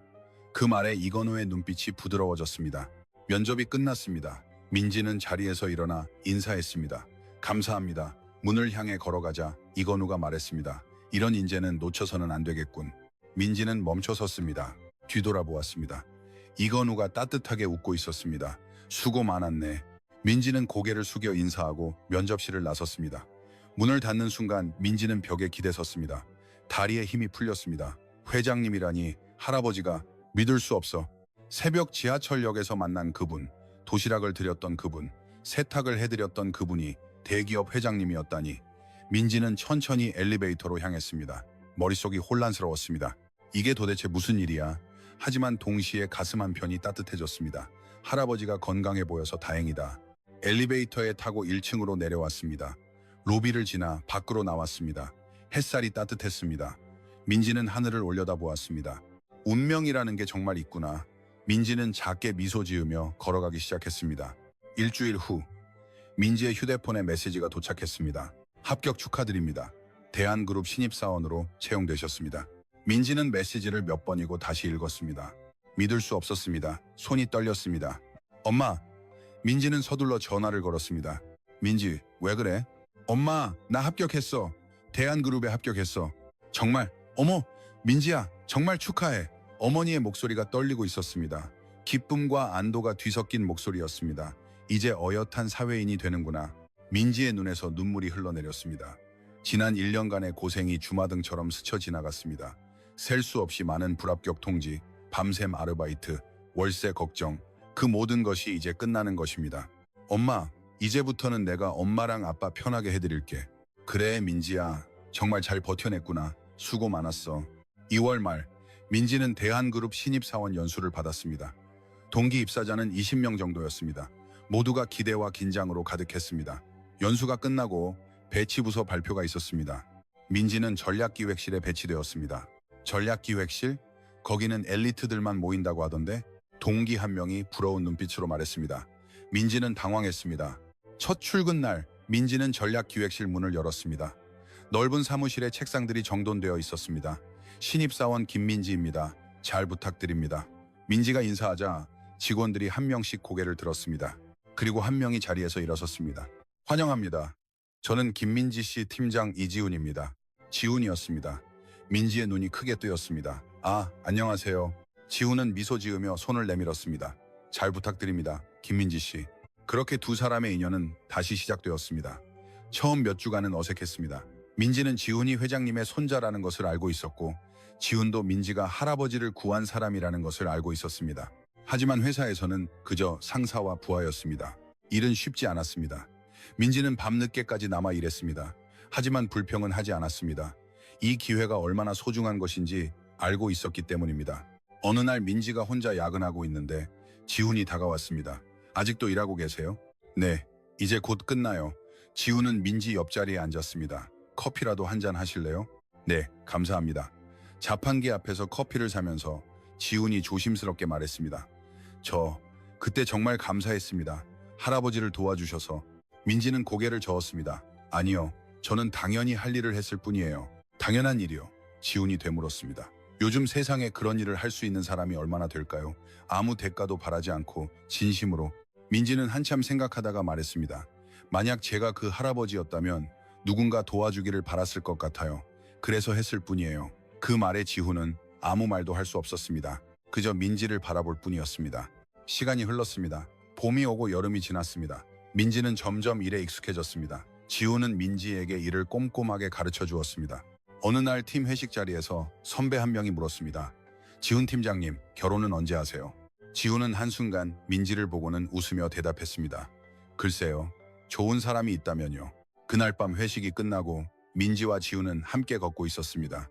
그 말에 이건우의 눈빛이 부드러워졌습니다. 면접이 끝났습니다. 민지는 자리에서 일어나 인사했습니다. 감사합니다. 문을 향해 걸어가자 이건우가 말했습니다. 이런 인재는 놓쳐서는 안 되겠군. 민지는 멈춰섰습니다. 뒤돌아보았습니다. 이건우가 따뜻하게 웃고 있었습니다. 수고 많았네. 민지는 고개를 숙여 인사하고 면접실을 나섰습니다. 문을 닫는 순간 민지는 벽에 기대섰습니다. 다리에 힘이 풀렸습니다. 회장님이라니 할아버지가 믿을 수 없어. 새벽 지하철역에서 만난 그분, 도시락을 드렸던 그분, 세탁을 해드렸던 그분이 대기업 회장님이었다니. 민지는 천천히 엘리베이터로 향했습니다. 머릿속이 혼란스러웠습니다. 이게 도대체 무슨 일이야? 하지만 동시에 가슴 한편이 따뜻해졌습니다. 할아버지가 건강해 보여서 다행이다. 엘리베이터에 타고 1층으로 내려왔습니다. 로비를 지나 밖으로 나왔습니다. 햇살이 따뜻했습니다. 민지는 하늘을 올려다보았습니다. 운명이라는 게 정말 있구나. 민지는 작게 미소 지으며 걸어가기 시작했습니다. 일주일 후 민지의 휴대폰에 메시지가 도착했습니다. 합격 축하드립니다. 대한그룹 신입사원으로 채용되셨습니다. 민지는 메시지를 몇 번이고 다시 읽었습니다. 믿을 수 없었습니다. 손이 떨렸습니다. 엄마! 민지는 서둘러 전화를 걸었습니다. 민지, 왜 그래? 엄마, 나 합격했어. 대한그룹에 합격했어. 정말? 어머! 민지야, 정말 축하해. 어머니의 목소리가 떨리고 있었습니다. 기쁨과 안도가 뒤섞인 목소리였습니다. 이제 어엿한 사회인이 되는구나. 민지의 눈에서 눈물이 흘러내렸습니다. 지난 1년간의 고생이 주마등처럼 스쳐 지나갔습니다. 셀 수 없이 많은 불합격 통지, 밤샘 아르바이트, 월세 걱정, 그 모든 것이 이제 끝나는 것입니다. 엄마, 이제부터는 내가 엄마랑 아빠 편하게 해드릴게. 그래, 민지야. 정말 잘 버텨냈구나. 수고 많았어. 2월 말, 민지는 대한그룹 신입사원 연수를 받았습니다. 동기 입사자는 20명 정도였습니다. 모두가 기대와 긴장으로 가득했습니다. 연수가 끝나고 배치부서 발표가 있었습니다. 민지는 전략기획실에 배치되었습니다. 전략기획실? 거기는 엘리트들만 모인다고 하던데? 동기 한 명이 부러운 눈빛으로 말했습니다. 민지는 당황했습니다. 첫 출근 날, 민지는 전략기획실 문을 열었습니다. 넓은 사무실에 책상들이 정돈되어 있었습니다. 신입사원 김민지입니다. 잘 부탁드립니다. 민지가 인사하자 직원들이 한 명씩 고개를 들었습니다. 그리고 한 명이 자리에서 일어섰습니다. 환영합니다. 저는 김민지 씨 팀장 이지훈입니다. 지훈이었습니다. 민지의 눈이 크게 뜨였습니다. 아, 안녕하세요. 지훈은 미소 지으며 손을 내밀었습니다. 잘 부탁드립니다. 김민지 씨. 그렇게 두 사람의 인연은 다시 시작되었습니다. 처음 몇 주간은 어색했습니다. 민지는 지훈이 회장님의 손자라는 것을 알고 있었고 지훈도 민지가 할아버지를 구한 사람이라는 것을 알고 있었습니다. 하지만 회사에서는 그저 상사와 부하였습니다. 일은 쉽지 않았습니다. 민지는 밤늦게까지 남아 일했습니다. 하지만 불평은 하지 않았습니다. 이 기회가 얼마나 소중한 것인지 알고 있었기 때문입니다. 어느 날 민지가 혼자 야근하고 있는데 지훈이 다가왔습니다. 아직도 일하고 계세요? 네, 이제 곧 끝나요. 지훈은 민지 옆자리에 앉았습니다. 커피라도 한잔 하실래요? 네, 감사합니다. 자판기 앞에서 커피를 사면서 지훈이 조심스럽게 말했습니다. 저 그때 정말 감사했습니다. 할아버지를 도와주셔서. 민지는 고개를 저었습니다. 아니요. 저는 당연히 할 일을 했을 뿐이에요. 당연한 일이요. 지훈이 되물었습니다. 요즘 세상에 그런 일을 할 수 있는 사람이 얼마나 될까요? 아무 대가도 바라지 않고 진심으로. 민지는 한참 생각하다가 말했습니다. 만약 제가 그 할아버지였다면 누군가 도와주기를 바랐을 것 같아요. 그래서 했을 뿐이에요. 그 말에 지훈은 아무 말도 할 수 없었습니다. 그저 민지를 바라볼 뿐이었습니다. 시간이 흘렀습니다. 봄이 오고 여름이 지났습니다. 민지는 점점 일에 익숙해졌습니다. 지훈은 민지에게 일을 꼼꼼하게 가르쳐 주었습니다. 어느 날 팀 회식 자리에서 선배 한 명이 물었습니다. 지훈 팀장님, 결혼은 언제 하세요? 지훈은 한순간 민지를 보고는 웃으며 대답했습니다. 글쎄요, 좋은 사람이 있다면요. 그날 밤 회식이 끝나고 민지와 지훈은 함께 걷고 있었습니다.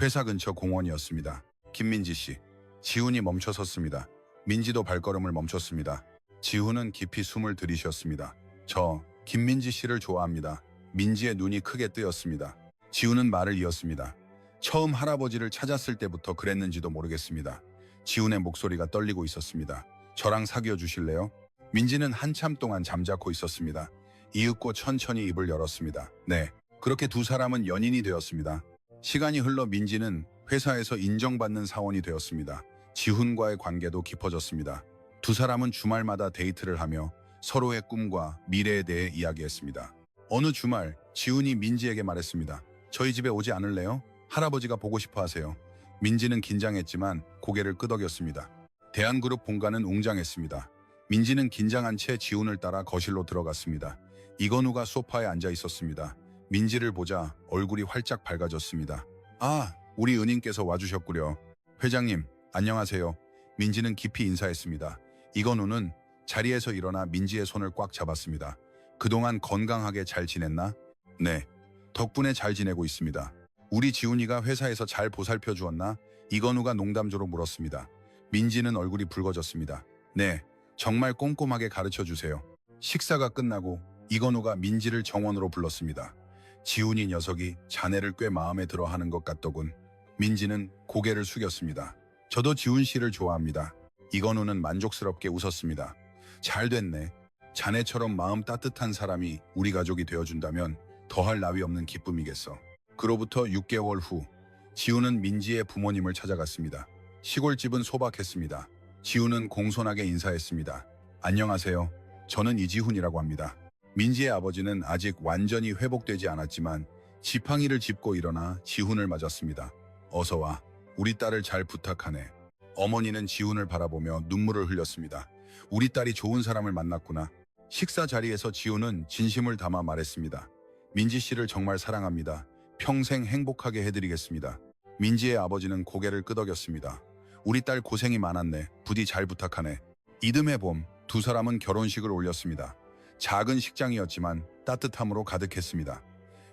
회사 근처 공원이었습니다. 김민지 씨. 지훈이 멈춰섰습니다. 민지도 발걸음을 멈췄습니다. 지훈은 깊이 숨을 들이쉬었습니다. 저 김민지 씨를 좋아합니다. 민지의 눈이 크게 뜨였습니다. 지훈은 말을 이었습니다. 처음 할아버지를 찾았을 때부터 그랬는지도 모르겠습니다. 지훈의 목소리가 떨리고 있었습니다. 저랑 사귀어 주실래요? 민지는 한참 동안 잠자코 있었습니다. 이윽고 천천히 입을 열었습니다. 네. 그렇게 두 사람은 연인이 되었습니다. 시간이 흘러 민지는 회사에서 인정받는 사원이 되었습니다. 지훈과의 관계도 깊어졌습니다. 두 사람은 주말마다 데이트를 하며 서로의 꿈과 미래에 대해 이야기했습니다. 어느 주말 지훈이 민지에게 말했습니다. 저희 집에 오지 않을래요? 할아버지가 보고 싶어 하세요. 민지는 긴장했지만 고개를 끄덕였습니다. 대한그룹 본가는 웅장했습니다. 민지는 긴장한 채 지훈을 따라 거실로 들어갔습니다. 이건우가 소파에 앉아 있었습니다. 민지를 보자 얼굴이 활짝 밝아졌습니다. 아, 우리 은인께서 와주셨구려. 회장님, 안녕하세요. 민지는 깊이 인사했습니다. 이건우는 자리에서 일어나 민지의 손을 꽉 잡았습니다. 그동안 건강하게 잘 지냈나? 네, 덕분에 잘 지내고 있습니다. 우리 지훈이가 회사에서 잘 보살펴 주었나? 이건우가 농담조로 물었습니다. 민지는 얼굴이 붉어졌습니다. 네, 정말 꼼꼼하게 가르쳐 주세요. 식사가 끝나고 이건우가 민지를 정원으로 불렀습니다. 지훈이 녀석이 자네를 꽤 마음에 들어 하는 것 같더군. 민지는 고개를 숙였습니다. 저도 지훈 씨를 좋아합니다. 이건우는 만족스럽게 웃었습니다. 잘 됐네. 자네처럼 마음 따뜻한 사람이 우리 가족이 되어준다면 더할 나위 없는 기쁨이겠어. 그로부터 6개월 후 지훈은 민지의 부모님을 찾아갔습니다. 시골집은 소박했습니다. 지훈은 공손하게 인사했습니다. 안녕하세요. 저는 이지훈이라고 합니다. 민지의 아버지는 아직 완전히 회복되지 않았지만 지팡이를 짚고 일어나 지훈을 맞았습니다. 어서 와. 우리 딸을 잘 부탁하네. 어머니는 지훈을 바라보며 눈물을 흘렸습니다. 우리 딸이 좋은 사람을 만났구나. 식사 자리에서 지훈은 진심을 담아 말했습니다. 민지 씨를 정말 사랑합니다. 평생 행복하게 해드리겠습니다. 민지의 아버지는 고개를 끄덕였습니다. 우리 딸 고생이 많았네. 부디 잘 부탁하네. 이듬해 봄 두 사람은 결혼식을 올렸습니다. 작은 식장이었지만 따뜻함으로 가득했습니다.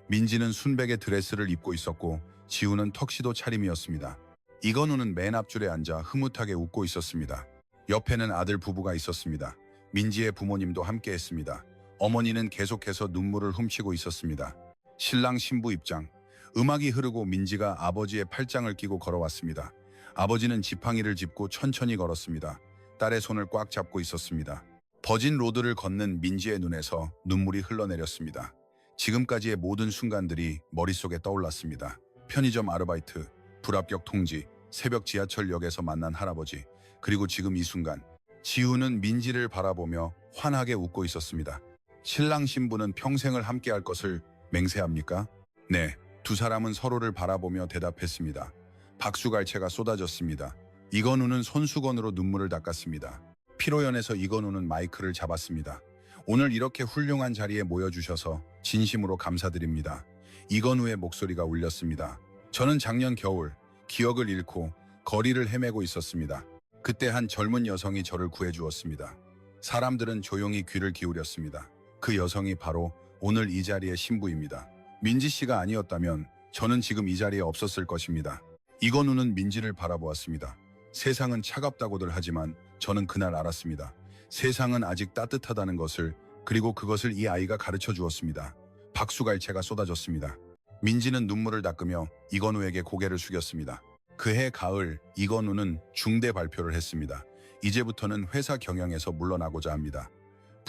민지는 순백의 드레스를 입고 있었고 지훈은 턱시도 차림이었습니다. 이건우는 맨 앞줄에 앉아 흐뭇하게 웃고 있었습니다. 옆에는 아들 부부가 있었습니다. 민지의 부모님도 함께했습니다. 어머니는 계속해서 눈물을 훔치고 있었습니다. 신랑 신부 입장. 음악이 흐르고 민지가 아버지의 팔짱을 끼고 걸어왔습니다. 아버지는 지팡이를 짚고 천천히 걸었습니다. 딸의 손을 꽉 잡고 있었습니다. 버진 로드를 걷는 민지의 눈에서 눈물이 흘러내렸습니다. 지금까지의 모든 순간들이 머릿속에 떠올랐습니다. 편의점 아르바이트, 불합격 통지, 새벽 지하철역에서 만난 할아버지, 그리고 지금 이 순간. 지훈은 민지를 바라보며 환하게 웃고 있었습니다. 신랑 신부는 평생을 함께할 것을 맹세합니까? 네, 두 사람은 서로를 바라보며 대답했습니다. 박수갈채가 쏟아졌습니다. 이건우는 손수건으로 눈물을 닦았습니다. 피로연에서 이건우는 마이크를 잡았습니다. 오늘 이렇게 훌륭한 자리에 모여주셔서 진심으로 감사드립니다. 이건우의 목소리가 울렸습니다. 저는 작년 겨울 기억을 잃고 거리를 헤매고 있었습니다. 그때 한 젊은 여성이 저를 구해주었습니다. 사람들은 조용히 귀를 기울였습니다. 그 여성이 바로 오늘 이 자리의 신부입니다. 민지 씨가 아니었다면 저는 지금 이 자리에 없었을 것입니다. 이건우는 민지를 바라보았습니다. 세상은 차갑다고들 하지만 저는 그날 알았습니다. 세상은 아직 따뜻하다는 것을, 그리고 그것을 이 아이가 가르쳐 주었습니다. 박수갈채가 쏟아졌습니다. 민지는 눈물을 닦으며 이건우에게 고개를 숙였습니다. 그해 가을 이건우는 중대 발표를 했습니다. 이제부터는 회사 경영에서 물러나고자 합니다.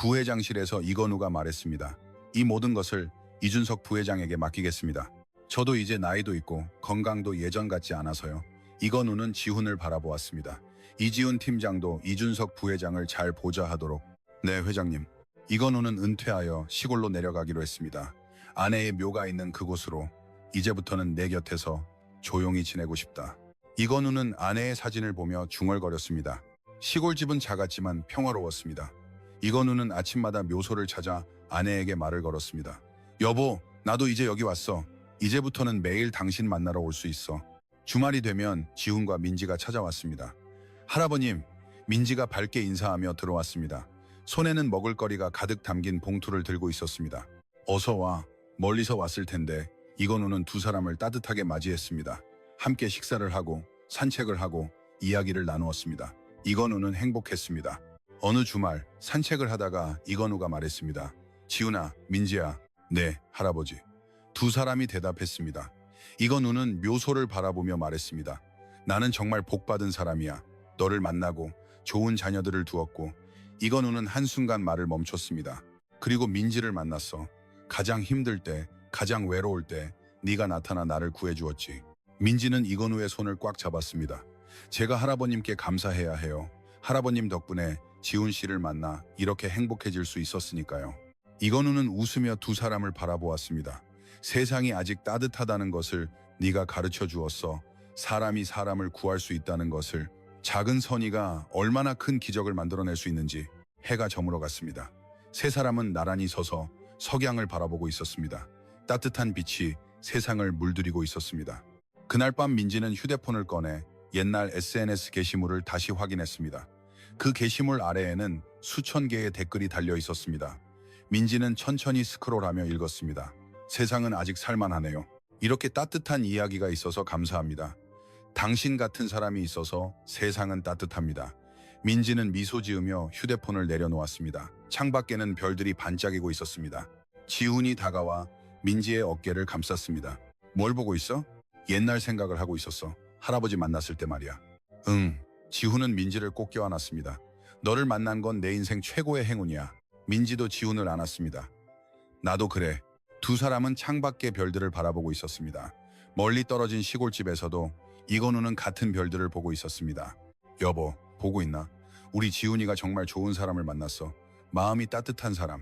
부회장실에서 이건우가 말했습니다. 이 모든 것을 이준석 부회장에게 맡기겠습니다. 저도 이제 나이도 있고 건강도 예전 같지 않아서요. 이건우는 지훈을 바라보았습니다. 이지훈 팀장도 이준석 부회장을 잘 보좌하도록. 네, 회장님. 이건우는 은퇴하여 시골로 내려가기로 했습니다. 아내의 묘가 있는 그곳으로. 이제부터는 내 곁에서 조용히 지내고 싶다. 이건우는 아내의 사진을 보며 중얼거렸습니다. 시골집은 작았지만 평화로웠습니다. 이건우는 아침마다 묘소를 찾아 아내에게 말을 걸었습니다. 여보, 나도 이제 여기 왔어. 이제부터는 매일 당신 만나러 올 수 있어. 주말이 되면 지훈과 민지가 찾아왔습니다. 할아버님, 민지가 밝게 인사하며 들어왔습니다. 손에는 먹을거리가 가득 담긴 봉투를 들고 있었습니다. 어서 와. 멀리서 왔을 텐데 이건우는 두 사람을 따뜻하게 맞이했습니다. 함께 식사를 하고 산책을 하고 이야기를 나누었습니다. 이건우는 행복했습니다. 어느 주말 산책을 하다가 이건우가 말했습니다. 지훈아, 민지야. 네, 할아버지. 두 사람이 대답했습니다. 이건우는 묘소를 바라보며 말했습니다. 나는 정말 복받은 사람이야. 너를 만나고 좋은 자녀들을 두었고. 이건우는 한순간 말을 멈췄습니다. 그리고 민지를 만났어. 가장 힘들 때, 가장 외로울 때 네가 나타나 나를 구해주었지. 민지는 이건우의 손을 꽉 잡았습니다. 제가 할아버님께 감사해야 해요. 할아버님 덕분에 지훈 씨를 만나 이렇게 행복해질 수 있었으니까요. 이건우는 웃으며 두 사람을 바라보았습니다. 세상이 아직 따뜻하다는 것을 네가 가르쳐 주었어. 사람이 사람을 구할 수 있다는 것을. 작은 선의가 얼마나 큰 기적을 만들어낼 수 있는지. 해가 저물어 갔습니다. 세 사람은 나란히 서서 석양을 바라보고 있었습니다. 따뜻한 빛이 세상을 물들이고 있었습니다. 그날 밤 민지는 휴대폰을 꺼내 옛날 SNS 게시물을 다시 확인했습니다. 그 게시물 아래에는 수천 개의 댓글이 달려 있었습니다. 민지는 천천히 스크롤하며 읽었습니다. 세상은 아직 살만하네요. 이렇게 따뜻한 이야기가 있어서 감사합니다. 당신 같은 사람이 있어서 세상은 따뜻합니다. 민지는 미소 지으며 휴대폰을 내려놓았습니다. 창밖에는 별들이 반짝이고 있었습니다. 지훈이 다가와 민지의 어깨를 감쌌습니다. 뭘 보고 있어? 옛날 생각을 하고 있었어. 할아버지 만났을 때 말이야. 응. 지훈은 민지를 꼭 껴안았습니다. 너를 만난 건 내 인생 최고의 행운이야. 민지도 지훈을 안았습니다. 나도 그래. 두 사람은 창밖의 별들을 바라보고 있었습니다. 멀리 떨어진 시골집에서도 이건우는 같은 별들을 보고 있었습니다. 여보, 보고 있나? 우리 지훈이가 정말 좋은 사람을 만났어. 마음이 따뜻한 사람.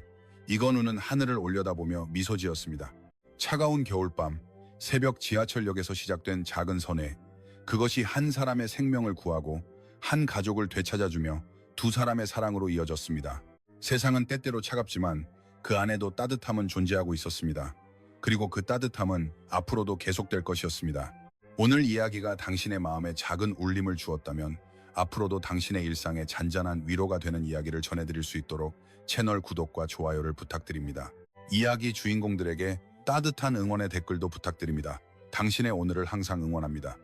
이건우는 하늘을 올려다보며 미소 지었습니다. 차가운 겨울밤, 새벽 지하철역에서 시작된 작은 선회. 그것이 한 사람의 생명을 구하고 한 가족을 되찾아주며 두 사람의 사랑으로 이어졌습니다. 세상은 때때로 차갑지만 그 안에도 따뜻함은 존재하고 있었습니다. 그리고 그 따뜻함은 앞으로도 계속될 것이었습니다. 오늘 이야기가 당신의 마음에 작은 울림을 주었다면 앞으로도 당신의 일상에 잔잔한 위로가 되는 이야기를 전해드릴 수 있도록 채널 구독과 좋아요를 부탁드립니다. 이야기 주인공들에게 따뜻한 응원의 댓글도 부탁드립니다. 당신의 오늘을 항상 응원합니다.